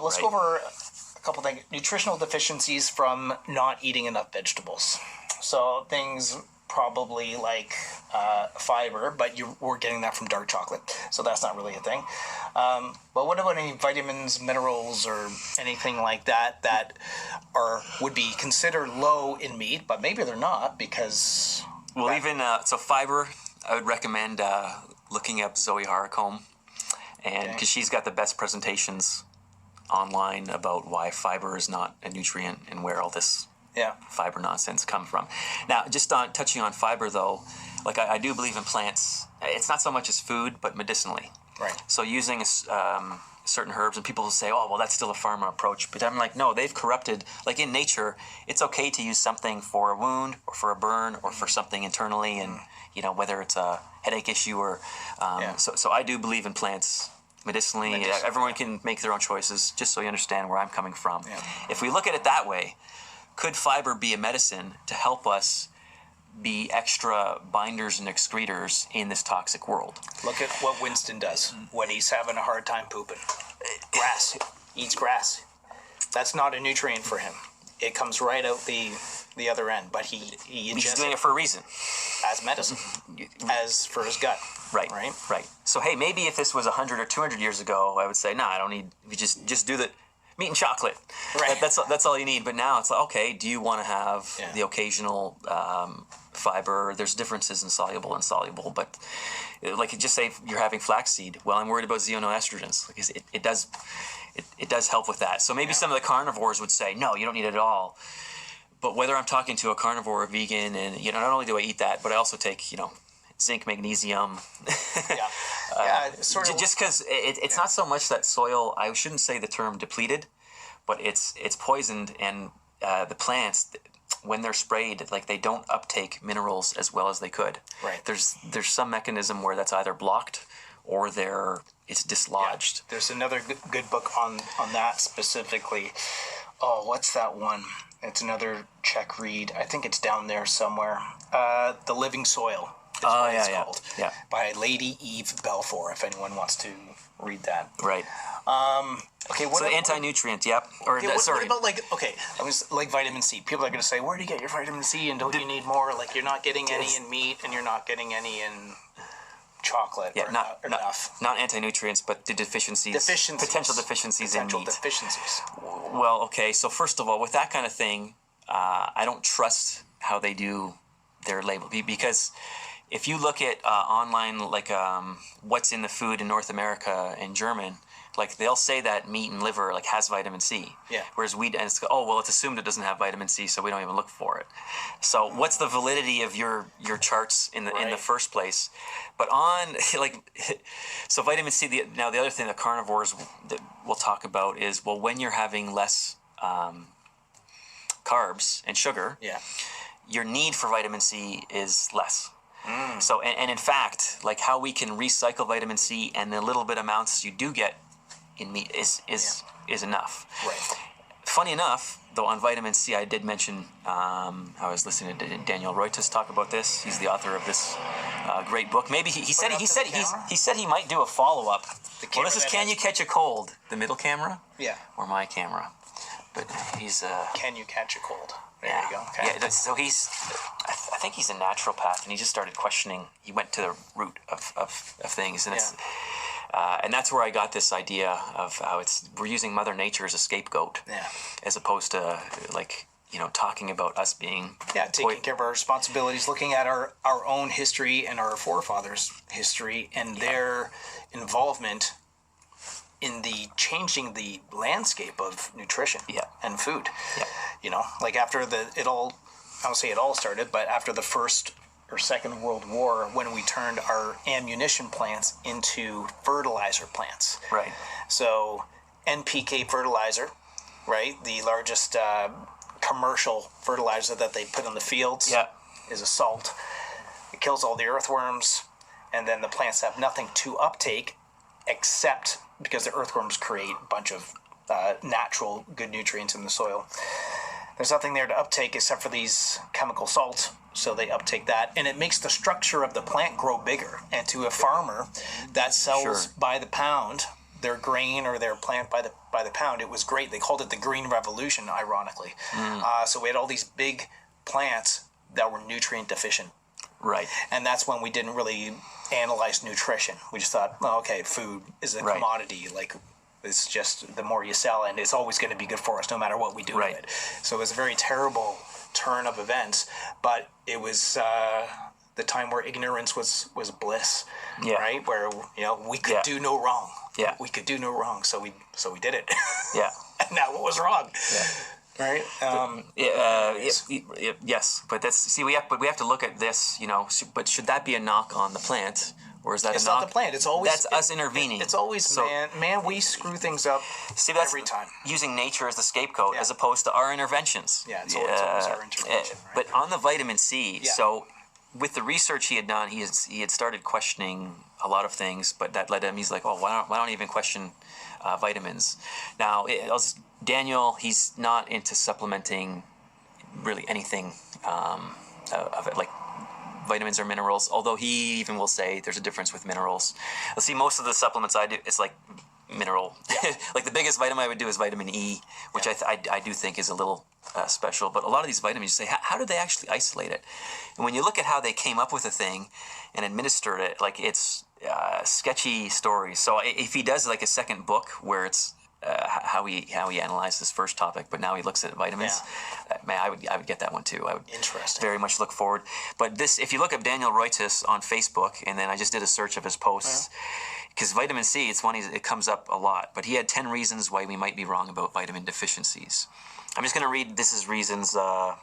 Let's go over a couple things. Nutritional deficiencies from not eating enough vegetables. So things probably like fiber, but we're getting that from dark chocolate, so that's not really a thing. But what about any vitamins, minerals, or anything like that would be considered low in meat, but maybe they're not because... Well, so fiber, I would recommend looking up Zoe Haricombe, and because she's got the best presentations online about why fiber is not a nutrient and where all this fiber nonsense come from. Now, just touching on fiber, though, like I do believe in plants. It's not so much as food, but medicinally. Right. So using certain herbs, and people will say, oh, well, that's still a farmer approach. But I'm like, no, they've corrupted. Like in nature, it's okay to use something for a wound or for a burn or for something internally, and whether it's a headache issue or. So I do believe in plants. Medicinally, everyone can make their own choices, just so you understand where I'm coming from. Yeah. If we look at it that way, could fiber be a medicine to help us be extra binders and excretors in this toxic world? Look at what Winston does when he's having a hard time pooping. Grass. eats grass. That's not a nutrient for him. It comes right out the other end, but he He's ingests doing it for a reason. as medicine, as for his gut. Right. Right. Right. So hey, maybe if this was 100 or 200 years ago, I would say, I don't need. We just do the meat and chocolate. Right. That's all you need. But now it's like, okay, do you want to have the occasional fiber? There's differences in soluble and insoluble, but like just say you're having flaxseed. Well, I'm worried about xenoestrogens because it does help with that. So maybe some of the carnivores would say, no, you don't need it at all. But whether I'm talking to a carnivore or a vegan, and not only do I eat that, but I also take zinc, magnesium. Sort of. Just because it's not so much that soil. I shouldn't say the term depleted, but it's poisoned, and the plants, when they're sprayed, like they don't uptake minerals as well as they could. Right. There's some mechanism where that's either blocked or it's dislodged. Yeah. There's another good book on that specifically. Oh, what's that one? It's another Czech read. I think it's down there somewhere. The Living Soil. It's called. Yeah. By Lady Eve Balfour, if anyone wants to read that. Right. Okay. So anti-nutrient, yep. Or what about I was like vitamin C. People are going to say, where do you get your vitamin C? And don't you need more? Like you're not getting any in meat, and you're not getting any in chocolate. Yeah, not enough. Not anti-nutrients, but the potential deficiencies in meat. Deficiencies. Well, okay. So first of all, with that kind of thing, I don't trust how they do their label because if you look at online, like what's in the food in North America in German, like they'll say that meat and liver like has vitamin C. Yeah. Whereas wheat, and it's it's assumed it doesn't have vitamin C, so we don't even look for it. So what's the validity of your charts in the first place? But so vitamin C. The other thing that carnivores that we'll talk about is when you're having less carbs and sugar, your need for vitamin C is less. So, and in fact, like how we can recycle vitamin C and the little bit amounts you do get in meat is enough. Right. Funny enough, though, on vitamin C, I did mention I was listening to Daniel Reuters talk about this. He's the author of this great book. Maybe he said he might do a follow up. This is Can You Catch a Cold? The middle camera. Yeah. Or my camera. But he's Can You Catch a Cold? There you go. Okay. Yeah, so I think he's a naturopath, and he just started questioning. He went to the root of things, and it's and that's where I got this idea of how we're using Mother Nature as a scapegoat, as opposed to talking about us being taking care of our responsibilities, looking at our own history and our forefathers' history and their involvement in the changing the landscape of nutrition and food. Like after I don't say it all started, but after the First or Second World War, when we turned our ammunition plants into fertilizer plants. Right. So NPK fertilizer, right, the largest commercial fertilizer that they put in the fields is a salt. It kills all the earthworms, and then the plants have nothing to uptake except because the earthworms create a bunch of natural good nutrients in the soil. There's nothing there to uptake except for these chemical salts, so they uptake that, and it makes the structure of the plant grow bigger. And to a farmer that sells by the pound their grain or their plant by the pound, it was great. They called it the Green Revolution, ironically. So we had all these big plants that were nutrient deficient. Right. And that's when we didn't really analyze nutrition. We just thought, food is a commodity. Like, it's just the more you sell, and it's always going to be good for us no matter what we do with it. So it was a very terrible turn of events, but it was the time where ignorance was bliss, right? Where we could do no wrong. Yeah, we could do no wrong, so we did it. Yeah, and now what was wrong? Yeah. Right. Yes, but we have to look at this. But should that be a knock on the plant, or is that it's a knock? Not the plant? It's always us intervening. It's always man. We screw things up. That's every time using nature as the scapegoat as opposed to our interventions. Yeah, it's always our intervention. Right? But on the vitamin C, so with the research he had done, he had started questioning a lot of things, but that led him. He's like, why don't I even question vitamins? Now, Daniel, he's not into supplementing really anything of it, like vitamins or minerals, although he even will say there's a difference with minerals. Let's see, most of the supplements I do, it's like mineral. Like the biggest vitamin I would do is vitamin E, which I do think is a little special. But a lot of these vitamins, you say, how did they actually isolate it? And when you look at how they came up with a thing and administered it, like it's sketchy stories. So if he does like a second book where it's how he analyzed this first topic, but now he looks at vitamins. Man, I would get that one too. I would very much look forward. But this, if you look up Daniel Reuters on Facebook, and then I just did a search of his posts, because vitamin C, it's one it comes up a lot. But he had 10 reasons why we might be wrong about vitamin deficiencies. I'm just going to read. This is reasons. I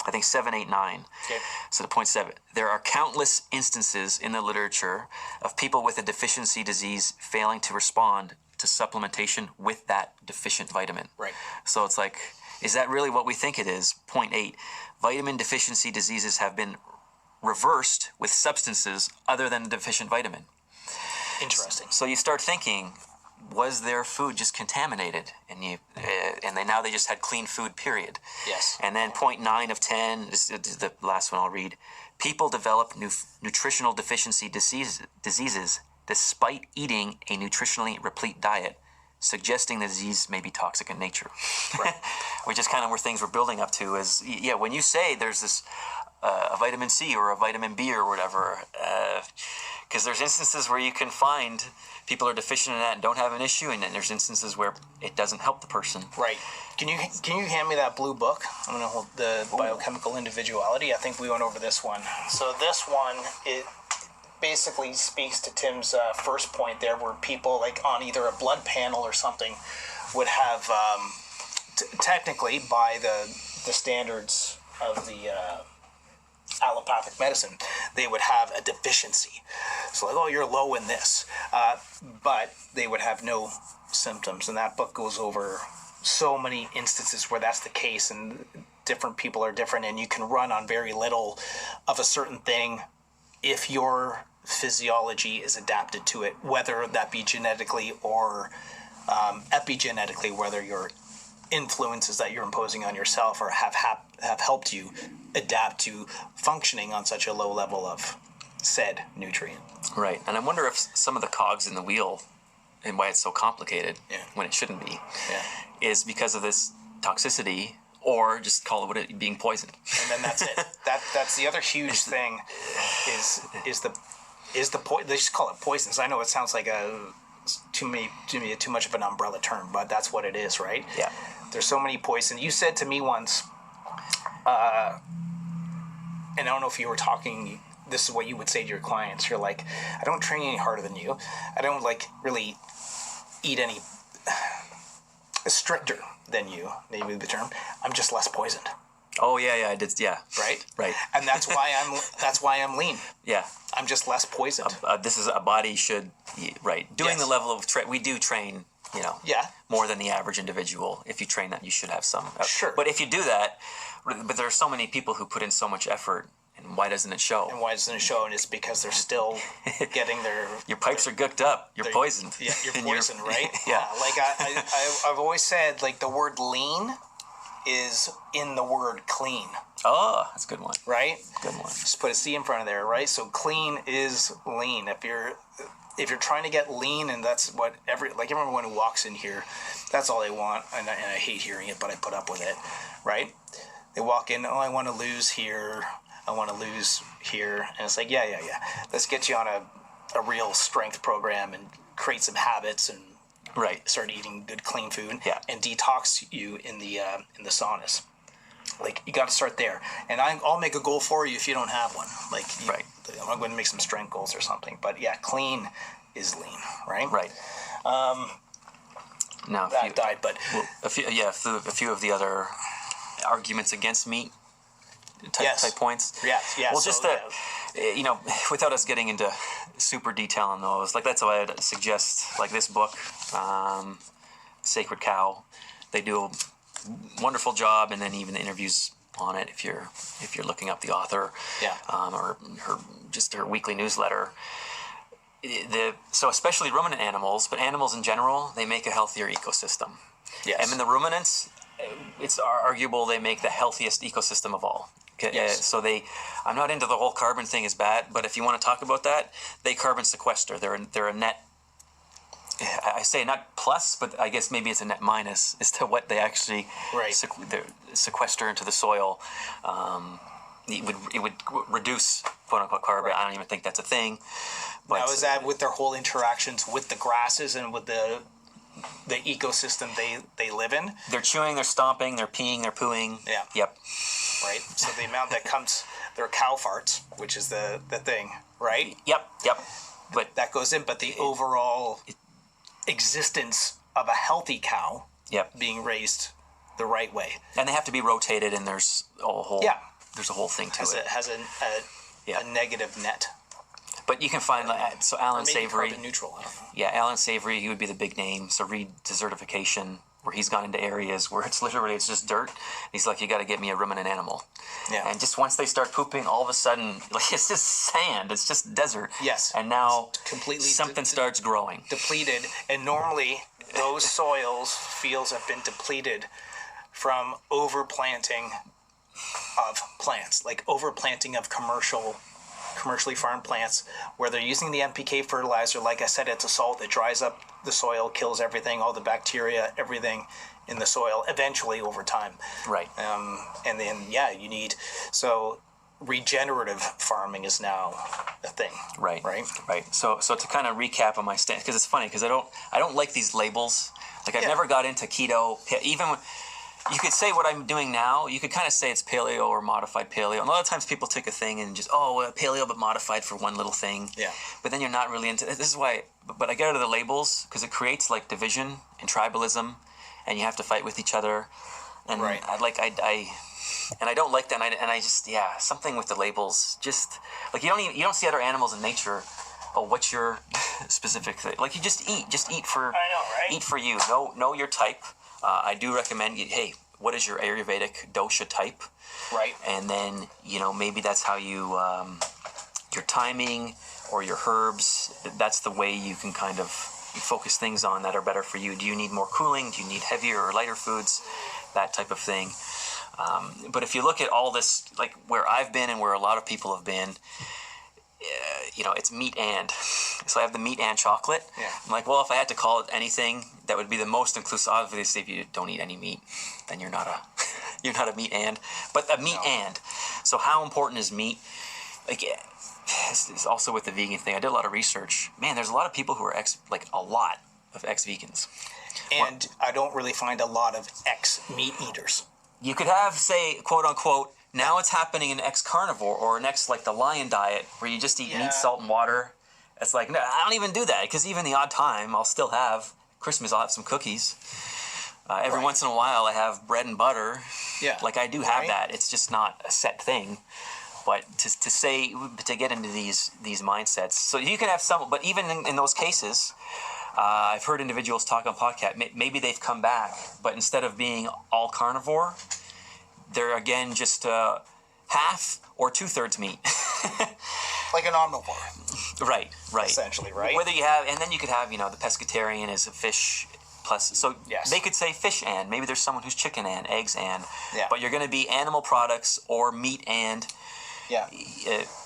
think 7, 8, 9. Okay. So the point 7. There are countless instances in the literature of people with a deficiency disease failing to respond to supplementation with that deficient vitamin. Right. So it's like, is that really what we think it is? Point 8. Vitamin deficiency diseases have been reversed with substances other than the deficient vitamin. Interesting. So you start thinking, was their food just contaminated? And now they just had clean food, period. Yes. And then point 9 of 10, this is the last one I'll read. People develop nutritional deficiency diseases despite eating a nutritionally replete diet, suggesting the disease may be toxic in nature. Right. Which is kind of where things we're building up to is, when you say there's this a vitamin C or a vitamin B or whatever, because there's instances where you can find people are deficient in that and don't have an issue, and then there's instances where it doesn't help the person. Right. Can you hand me that blue book? I'm going to hold the biochemical individuality. I think we went over this one. So this one, it basically speaks to Tim's first point there, where people like on either a blood panel or something would have, technically by the standards of the allopathic medicine, they would have a deficiency. So like, oh, you're low in this, but they would have no symptoms. And that book goes over so many instances where that's the case, and different people are different, and you can run on very little of a certain thing if your physiology is adapted to it, whether that be genetically or epigenetically, whether your influences that you're imposing on yourself or have helped you adapt to functioning on such a low level of said nutrient. Right. And I wonder if some of the cogs in the wheel and why it's so complicated when it shouldn't be is because of this toxicity, or just call it being poisoned. And then that's it. That's the other huge thing is the they just call it poisons. I know it sounds like too much of an umbrella term, but that's what it is, right? Yeah. There's so many poisons. You said to me once, and I don't know if you were talking, this is what you would say to your clients. You're like, I don't train any harder than you. I don't really eat any stricter than you, maybe the term. I'm just less poisoned. Oh yeah, I did. Yeah, right. And that's why I'm lean. Yeah, I'm just less poisoned. This is a body should doing the level of we do train. More than the average individual. If you train that, you should have some. Sure. But if you do that, but there are so many people who put in so much effort, and why doesn't it show? And it's because they're still getting their. Your pipes are gooked up. You're poisoned. Yeah, you're poisoned, right? Yeah. Like I've always said, like the word lean is in the word clean. Oh, that's a good one. Right? Good one. Just put a C in front of there, right? So clean is lean. If you're trying to get lean, and that's what everyone who walks in here, that's all they want, and I hate hearing it, but I put up with it, right? They walk in, I want to lose here, and it's like, yeah. Let's get you on a real strength program and create some habits and start eating good, clean food, and detox you in the saunas. Like, you got to start there, and I'll make a goal for you if you don't have one. Like, I'm going to make some strength goals or something. But yeah, clean is lean, right? Right. Now that died, but a few of the other arguments against meat type points. Yeah. Well, just without us getting into super detail on those, like that's why I'd suggest like this book, Sacred Cow. They do a wonderful job, and then even the interviews on it if you're looking up the author, or her weekly newsletter. So especially ruminant animals, but animals in general, they make a healthier ecosystem. Yes. And in the ruminants, it's arguable they make the healthiest ecosystem of all. Okay? Yes. I'm not into the whole carbon thing is bad, but if you want to talk about that, they carbon sequester. They're a net I say not plus, but I guess maybe it's a net minus as to what they actually sequester into the soil. It would reduce quote unquote carbon. I don't even think that's a thing. But now, is that with their whole interactions with the grasses and with the ecosystem they live in? They're chewing, they're stomping, they're peeing, they're pooing. Yeah. Yep. Right. So the amount that comes, their cow farts, which is the thing, right? Yep. But that goes in. But the overall existence of a healthy cow, being raised the right way, and they have to be rotated, and there's a whole there's a whole thing to it. It has a negative net. But you can find so Alan Savory, carbon neutral. I don't know. Yeah, Alan Savory, he would be the big name. So read Desertification, where he's gone into areas where it's just dirt. He's like, you got to get me a ruminant animal. Yeah. And just once they start pooping, all of a sudden, like it's just sand. It's just desert. Yes. And now it's completely something starts growing. Depleted. And normally those fields have been depleted from overplanting of plants, like overplanting of commercially farmed plants, where they're using the NPK fertilizer. Like I said, it's a salt that dries up the soil, kills everything, all the bacteria, everything in the soil, eventually over time. Right. And then, you need... So regenerative farming is now a thing. Right. So to kind of recap on my stance, because it's funny, because I don't like these labels. Like I've never got into keto, even... You could say what I'm doing now, you could kind of say it's paleo or modified paleo. And a lot of times people take a thing and just, paleo but modified for one little thing. Yeah. But then you're not really into it. This is why, but I get out of the labels because it creates like division and tribalism, and you have to fight with each other. And I don't like that. And I just, something with the labels, just like you don't see other animals in nature. Oh, what's your specific thing? Like you just eat for, eat for you. Know your type. I do recommend, what is your Ayurvedic dosha type? Right. And then, maybe that's how you, your timing or your herbs, that's the way you can kind of focus things on that are better for you. Do you need more cooling? Do you need heavier or lighter foods? That type of thing. But if you look at all this, like where I've been and where a lot of people have been, it's meat and. So I have the meat and chocolate. Yeah. I'm like, well, if I had to call it anything, that would be the most inclusive. Obviously, if you don't eat any meat, then you're not a meat and. But a meat and. So how important is meat? Like, it's also with the vegan thing. I did a lot of research. Man, there's a lot of people who are a lot of ex-vegans. And I don't really find a lot of ex-meat eaters. You could have, say, quote unquote, now it's happening in ex-carnivore or an like the lion diet where you just eat meat, salt, and water. It's like, no, I don't even do that because even the odd time I'll still have Christmas. I'll have some cookies. Every once in a while I have bread and butter. Yeah. Like I do have that. It's just not a set thing. But to get into these mindsets, so you can have some, but even in those cases, I've heard individuals talk on podcast. Maybe they've come back, but instead of being all carnivore, they're again just half or 2/3 meat. Like an omnivore. Right. Essentially, right? Whether you have, and then you could have, the pescatarian is a fish plus, so they could say fish and, maybe there's someone who's chicken and, eggs and, but you're going to be animal products or meat and,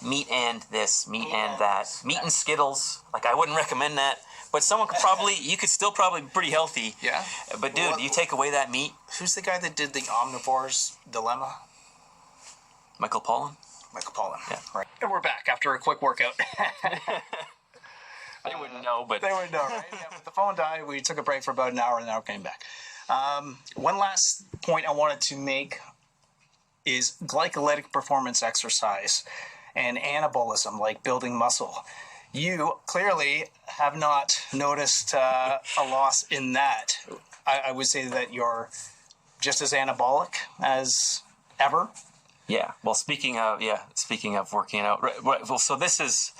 meat and this, meat and that, meat and Skittles, like I wouldn't recommend that, but someone could you could still probably be pretty healthy. Yeah. But dude, you take away that meat. Who's the guy that did the omnivore's dilemma? Michael Pollan. Yeah. Right. And we're back after a quick workout. They wouldn't know, but... They wouldn't know, right? Yeah, but the phone died. We took a break for about an hour, and now came back. One last point I wanted to make is glycolytic performance exercise and anabolism, like building muscle. You clearly have not noticed a loss in that. I would say that you're just as anabolic as ever. Yeah. Well, speaking of working out, right, well, so this is,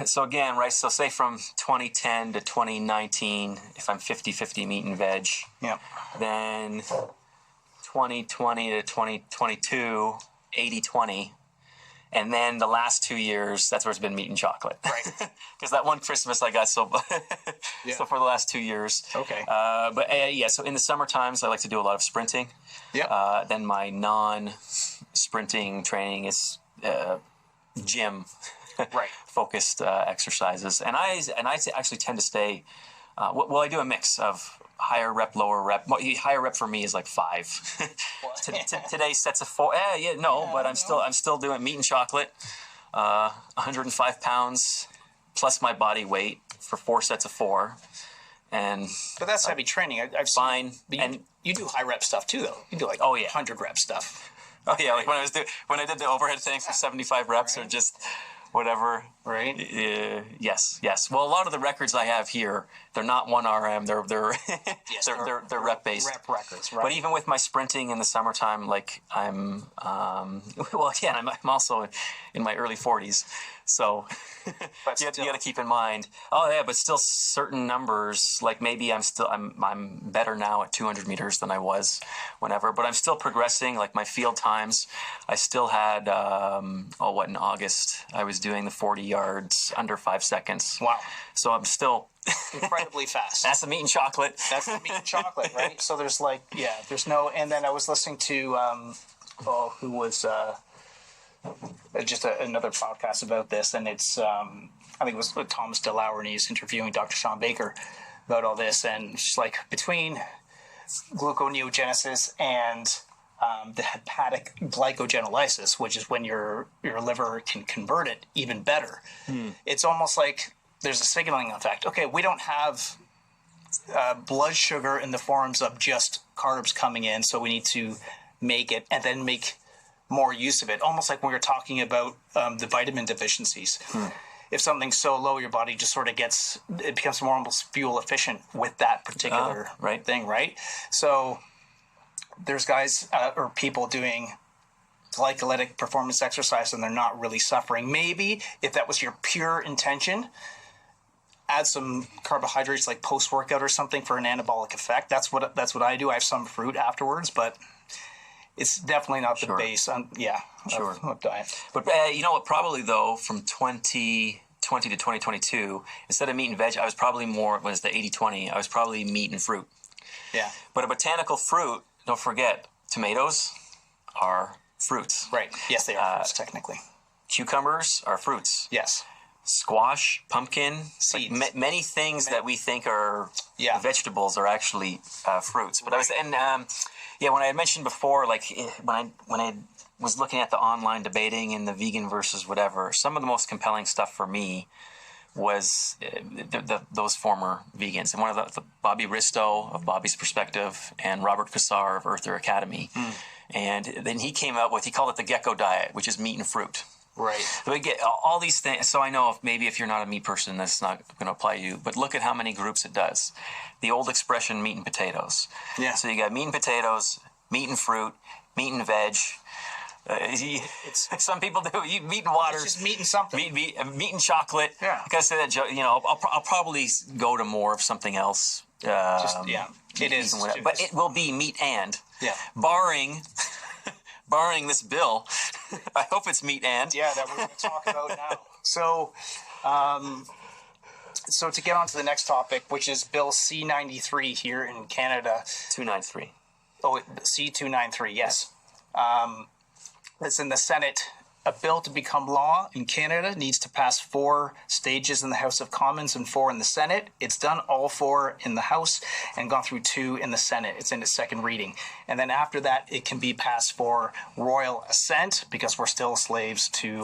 so again, right, so say from 2010 to 2019, if I'm 50-50 meat and veg, then 2020 to 2022, 80-20, and then the last 2 years, that's where it's been meat and chocolate. Right. Because that one Christmas I got so so for the last 2 years. Okay. So in the summer times, I like to do a lot of sprinting. Yeah. Then my non-sprinting training is gym focused exercises, and I actually tend to stay Well, I do a mix of higher rep, lower rep. Higher rep for me is like 5. Today sets of 4. But I'm still doing meat and chocolate. 105 pounds plus my body weight for 4 sets of 4. But that's heavy training. I've fine. Seen, you do high rep stuff too, though. You do 100 rep stuff. Oh yeah, like when I did the overhead thing for 75 reps, or just whatever. Right. Yes. Well, a lot of the records I have here, they're not 1 RM. They're yes, they're rep based. Rep records, right? But even with my sprinting in the summertime, like I'm I'm also in my early 40s, so you got to keep in mind. Oh yeah, but still certain numbers. Like maybe I'm better now at 200 meters than I was whenever, but I'm still progressing. Like my field times, I still had in August I was doing the 40 yards under 5 seconds. Wow. So I'm still incredibly fast. That's the meat and chocolate. That's the meat and chocolate, right? So there's there's no. And then I was listening to who was just another podcast about this, and it's I think it was Thomas DeLauer, and he's interviewing Dr. Sean Baker about all this, and just like between gluconeogenesis and the hepatic glycogenolysis, which is when your liver can convert it even better. It's almost like there's a signaling effect. Okay, we don't have blood sugar in the forms of just carbs coming in, so we need to make it and then make more use of it. Almost like when we were talking about the vitamin deficiencies. If something's so low, your body just sort of becomes more almost fuel efficient with that particular thing, right? So there's guys or people doing glycolytic performance exercise and they're not really suffering. Maybe if that was your pure intention, add some carbohydrates like post-workout or something for an anabolic effect. That's what I do. I have some fruit afterwards, but it's definitely not the base of diet. But you know what? Probably though, from 2020 to 2022, instead of meat and veg, I was probably more. When it's the 80-20, I was probably meat and fruit. Yeah. But a botanical fruit, don't forget, tomatoes are fruits. Right. Yes, they are fruits technically. Cucumbers are fruits. Yes. Squash, pumpkin, seeds. Like many things that we think are vegetables are actually fruits. But when I had mentioned before, like when I was looking at the online debating and the vegan versus whatever, some of the most compelling stuff for me was those former vegans. And one of the Bobby Risto of Bobby's Perspective and Robert Kassar of Earther Academy. And then he called it the gecko diet, which is meat and fruit. Right. So we get all these things. So I know if you're not a meat person, that's not going to apply to you. But look at how many groups it does. The old expression, meat and potatoes. Yeah. So you got meat and potatoes, meat and fruit, meat and veg. Some people do meat and water. It's just meat and something. Meat and chocolate. Yeah. Like I said, I'll probably go to more of something else. It is. But it will be meat and. Yeah. Barring this bill, I hope it's meat and. Yeah, that we're going to talk about now. So to get on to the next topic, which is Bill C-93 here in Canada. 293. Oh, C-293, yes. It's in the Senate. A bill to become law in Canada needs to pass 4 stages in the House of Commons and 4 in the Senate. It's done all 4 in the House and gone through 2 in the Senate. It's in its second reading. And then after that, it can be passed for royal assent because we're still slaves to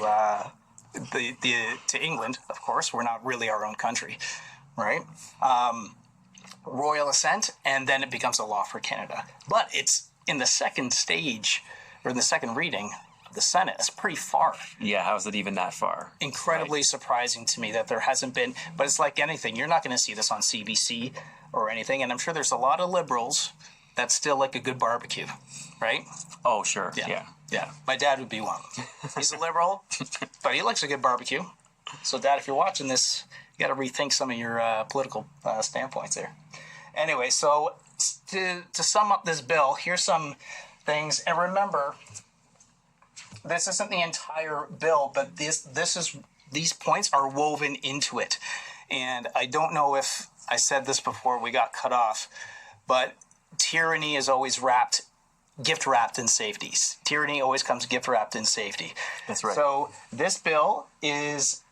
England, of course. We're not really our own country, right? Royal assent, and then it becomes a law for Canada. But it's in the second stage, or in the second reading, the Senate. It's pretty far. Yeah, how is it even that far? Incredibly surprising to me that there hasn't been, but it's like anything. You're not going to see this on CBC or anything, and I'm sure there's a lot of liberals that still like a good barbecue, right? Oh, sure. Yeah. My dad would be one. He's a liberal, but he likes a good barbecue. So, Dad, if you're watching this, you got to rethink some of your political standpoints there. Anyway, so to sum up this bill, here's some things, and remember, this isn't the entire bill, but these points are woven into it. And I don't know if I said this before we got cut off, but tyranny is always gift wrapped in safety. Tyranny always comes gift wrapped in safety. That's right. So this bill is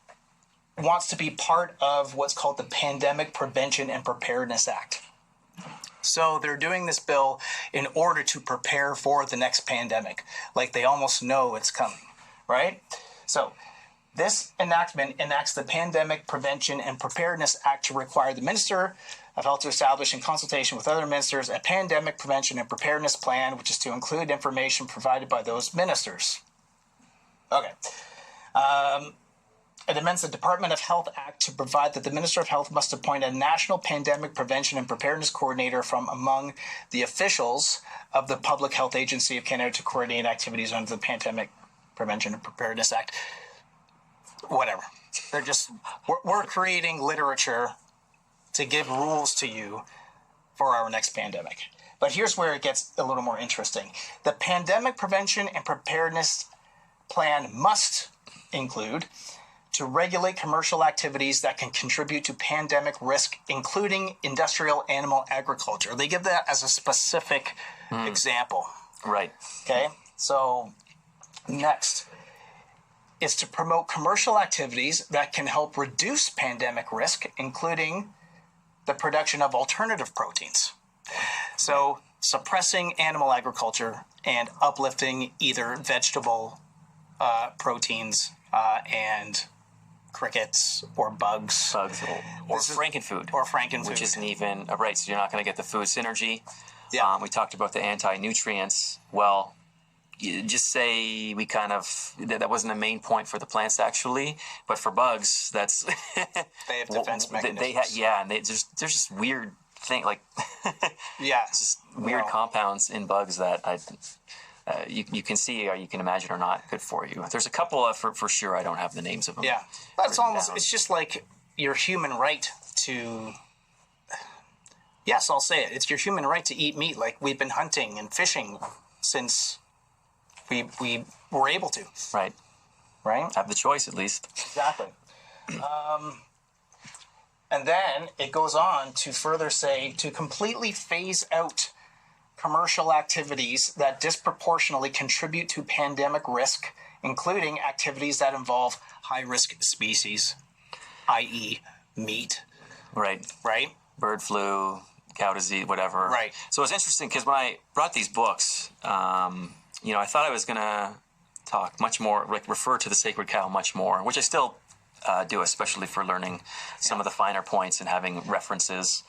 wants to be part of what's called the Pandemic Prevention and Preparedness Act. So they're doing this bill in order to prepare for the next pandemic. Like they almost know it's coming, right? So this enactment enacts the Pandemic Prevention and Preparedness Act to require the Minister of Health to establish, in consultation with other ministers, a pandemic prevention and preparedness plan, which is to include information provided by those ministers. Okay. It amends the Department of Health Act to provide that the Minister of Health must appoint a National Pandemic Prevention and Preparedness Coordinator from among the officials of the Public Health Agency of Canada to coordinate activities under the Pandemic Prevention and Preparedness Act. Whatever. They're just, we're creating literature to give rules to you for our next pandemic. But here's where it gets a little more interesting. The Pandemic Prevention and Preparedness Plan must include to regulate commercial activities that can contribute to pandemic risk, including industrial animal agriculture. They give that as a specific example. Right. Okay, so next is to promote commercial activities that can help reduce pandemic risk, including the production of alternative proteins. So suppressing animal agriculture and uplifting either vegetable proteins and crickets or bugs. Or frankenfood. Or frankenfood. Which isn't even, right, so you're not going to get the food synergy. Yeah. We talked about the anti-nutrients. Well, you just say we kind of, that wasn't a main point for the plants actually, but for bugs, that's... They have defense mechanisms. And there's just weird thing, like... yeah. Just weird compounds in bugs that you can see or you can imagine are not good for you. There's a couple for sure. I don't have the names of them. Yeah, that's almost. It's just like your human right to. Yes, I'll say it. It's your human right to eat meat. Like we've been hunting and fishing since we were able to. Right. Right. Have the choice at least. Exactly. And then it goes on to further say to completely phase out commercial activities that disproportionately contribute to pandemic risk, including activities that involve high-risk species, i.e. meat. Right. Right? Bird flu, cow disease, whatever. Right. So it's interesting because when I brought these books, I thought I was going to talk much more, like refer to the sacred cow much more, which I still do, especially for learning some of the finer points and having references.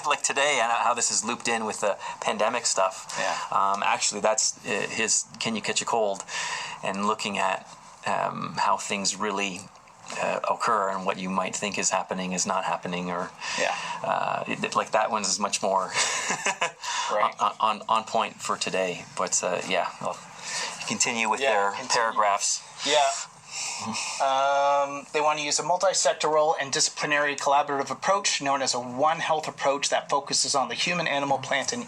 Like today, and how this is looped in with the pandemic stuff. Yeah. Actually, that's his Can You Catch a Cold? And looking at how things really occur and what you might think is happening is not happening, or like that one is much more right. on point for today. But I'll continue with their paragraphs. Yeah. They want to use a multi-sectoral and disciplinary collaborative approach known as a One Health approach that focuses on the human, animal, plant, and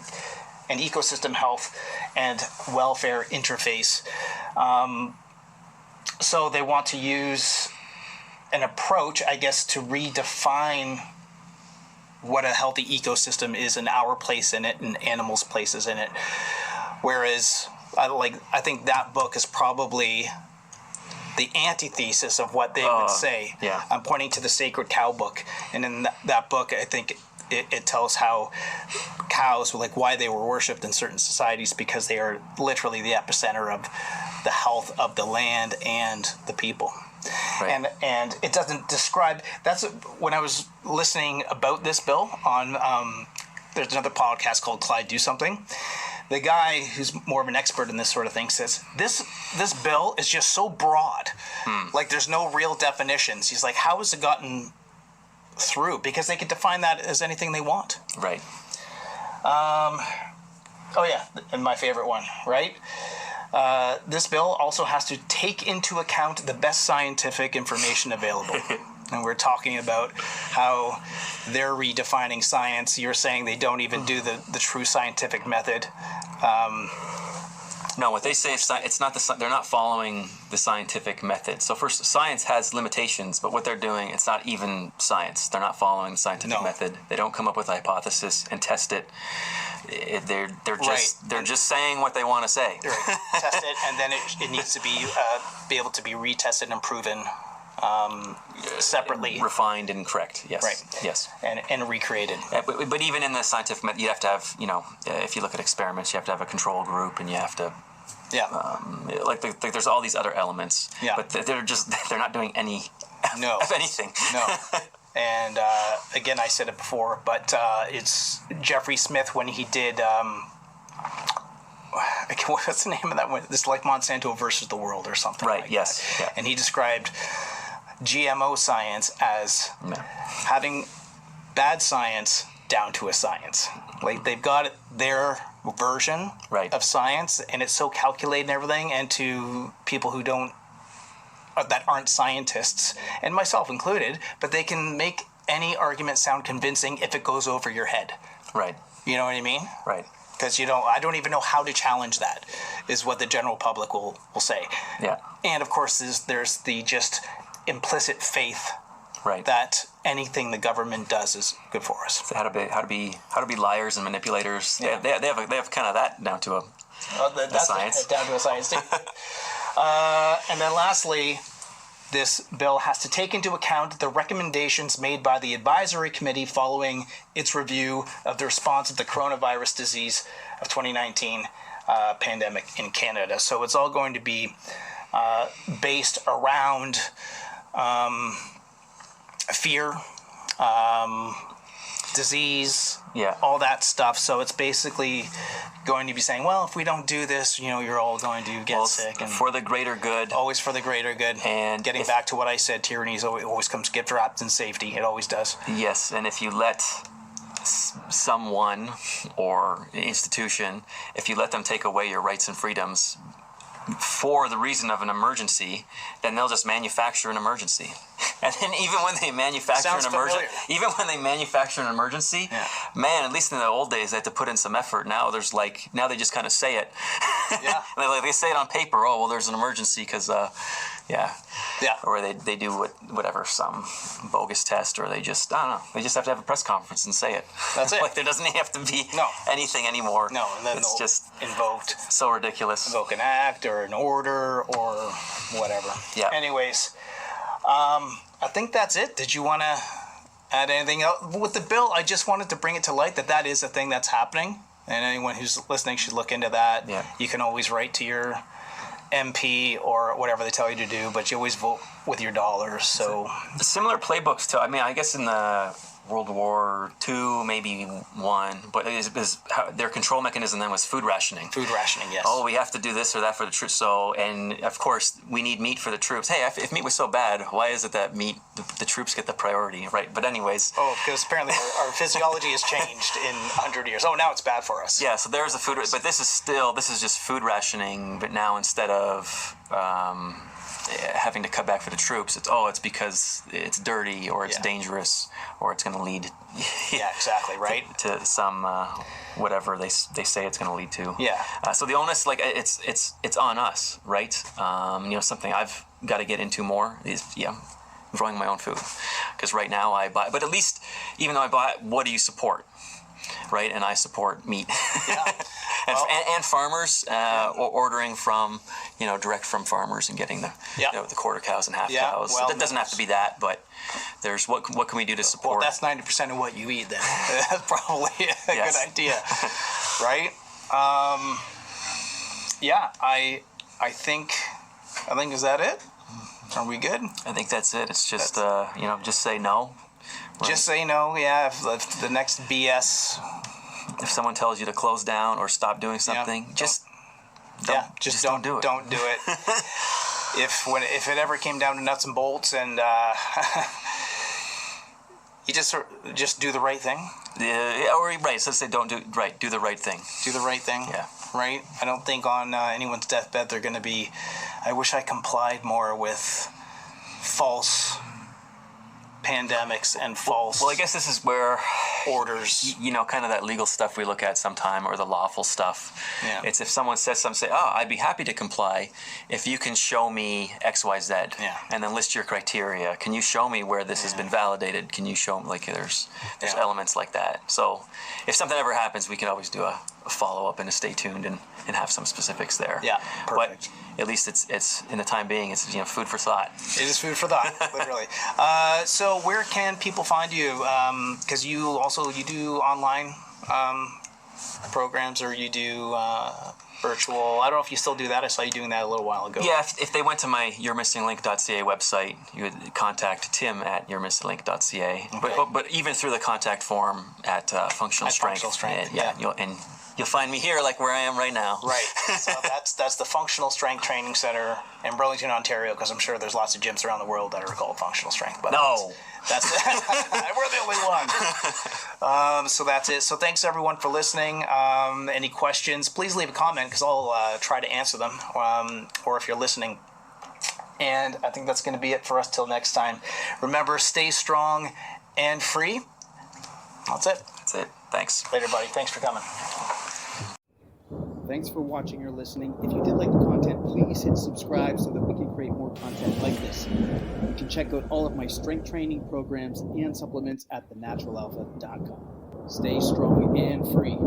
ecosystem health and welfare interface. So they want to use an approach, I guess, to redefine what a healthy ecosystem is and our place in it and animals' places in it. Whereas I think that book is probably the antithesis of what they would say. Yeah. I'm pointing to the Sacred Cow book, and in that book, I think it tells how cows, like why they were worshipped in certain societies, because they are literally the epicenter of the health of the land and the people. Right. And it doesn't describe. That's when I was listening about this bill on. There's another podcast called Clyde Do Something. The guy who's more of an expert in this sort of thing says, this bill is just so broad. Like, there's no real definitions. He's like, how has it gotten through? Because they could define that as anything they want. Right. And my favorite one, right? This bill also has to take into account the best scientific information available. And we're talking about how they're redefining science. You're saying they don't even do the true scientific method. No, what they say is it's not they're not following the scientific method. So first, science has limitations, but what they're doing, it's not even science. They're not following the scientific method. They don't come up with a hypothesis and test it. They're just saying what they want to say. Right. Test it, and then it needs to be able to be retested and proven separately, refined and correct. Yes. Right. Yes. and recreated. But even in the scientific method, you have to have, if you look at experiments, you have to have a control group, and you have to, there's all these other elements. Yeah. But they're not doing any of anything. No. And again, I said it before, but it's Jeffrey Smith when he did. What's the name of that one? This like Monsanto versus the world or something. Right. Like Yes. that. Yeah. And he described GMO science as having bad science down to a science. Like they've got their version of science, and it's so calculated and everything. And to people who that aren't scientists, and myself included, but they can make any argument sound convincing if it goes over your head. Right. You know what I mean? Right. Because I don't even know how to challenge that, is what the general public will say. Yeah. And of course, there's the just implicit faith that anything the government does is good for us. So how to be liars and manipulators. Yeah. They have kind of that down to a science. Down to a science too. And then lastly, this bill has to take into account the recommendations made by the advisory committee following its review of the response of the coronavirus disease of 2019 pandemic in Canada. So it's all going to be based around fear, disease, all that stuff. So it's basically going to be saying, well, if we don't do this, you're all going to get sick. And for the greater good. Always for the greater good. And getting back to what I said, tyranny always comes gift wrapped in safety. It always does. Yes, and if you let someone or institution, if you let them take away your rights and freedoms for the reason of an emergency, then they'll just manufacture an emergency. And then even when they manufacture an emergency, man, at least in the old days, they had to put in some effort. Now now they just kind of say it. Yeah. They say it on paper. Oh, well, there's an emergency because, Or they do whatever, some bogus test, or they just, I don't know, they just have to have a press conference and say it. That's it. Like there doesn't have to be anything anymore. No, and then it's just invoked. So ridiculous. Invoke an act or an order or whatever. Yeah. Anyways, I think that's it. Did you want to add anything else? With the bill, I just wanted to bring it to light that is a thing that's happening. And anyone who's listening should look into that. Yeah. You can always write to your MP or whatever they tell you to do, but you always vote with your dollars. So similar playbooks to, I guess in the World War II, maybe one, but their control mechanism then was food rationing. Food rationing, yes. Oh, we have to do this or that for the troops. So, and of course, we need meat for the troops. Hey, if meat was so bad, why is it that meat, the troops get the priority, right? But anyways. Oh, because apparently our physiology has changed in 100 years. Oh, now it's bad for us. Yeah, so there's a food, but this is just food rationing, but now instead of having to cut back for the troops, it's because it's dirty or it's dangerous or it's going to lead exactly, right, to some whatever they say it's going to lead to. So the onus, it's on us, right? Something I've got to get into more is growing my own food, because right now I buy, but at least even though I buy, what do you support? Right, and I support meat, and farmers, ordering from, direct from farmers and getting the quarter cows and half cows. Well, so that doesn't have to be that, but there's what can we do to support? Well, that's 90% of what you eat. Then that's probably a good idea, right? I think is that it? Are we good? I think that's it. It's just just say no. Right. Just say no, if the next BS. If someone tells you to close down or stop doing something, just don't do it. Don't do it. If it ever came down to nuts and bolts, and you just do the right thing. So say do the right thing. Do the right thing. Yeah. Right. I don't think on anyone's deathbed they're going to be. I wish I complied more with false pandemics and false. Well, I guess this is where orders, kind of that legal stuff we look at sometime, or the lawful stuff. Yeah. It's if someone says something, say, I'd be happy to comply if you can show me X, Y, Z, and then list your criteria. Can you show me where this has been validated? Can you show me, there's elements like that. So if something ever happens, we can always do a follow-up and a stay tuned and have some specifics there. Yeah, perfect. But at least it's in the time being, it's food for thought. It is food for thought, literally. So where can people find you? Because you do online programs, or you do virtual. I don't know if you still do that. I saw you doing that a little while ago. Yeah, if they went to my yourmissinglink.ca website, you would contact Tim at yourmissinglink.ca. Okay. But even through the contact form at Functional Strength. Functional Strength, and you'll find me here, like where I am right now. Right. So that's the Functional Strength Training Center in Burlington, Ontario, because I'm sure there's lots of gyms around the world that are called Functional Strength. But no. That's we're the only one. So that's it. So thanks everyone for listening. Any questions, please leave a comment, because I'll try to answer them, or if you're listening. And I think that's going to be it for us till next time. Remember, stay strong and free. That's it. That's it. Thanks. Later, buddy. Thanks for coming. Thanks for watching or listening. If you did like the content, please hit subscribe so that we can create more content like this. You can check out all of my strength training programs and supplements at thenaturalalpha.com. Stay strong and free.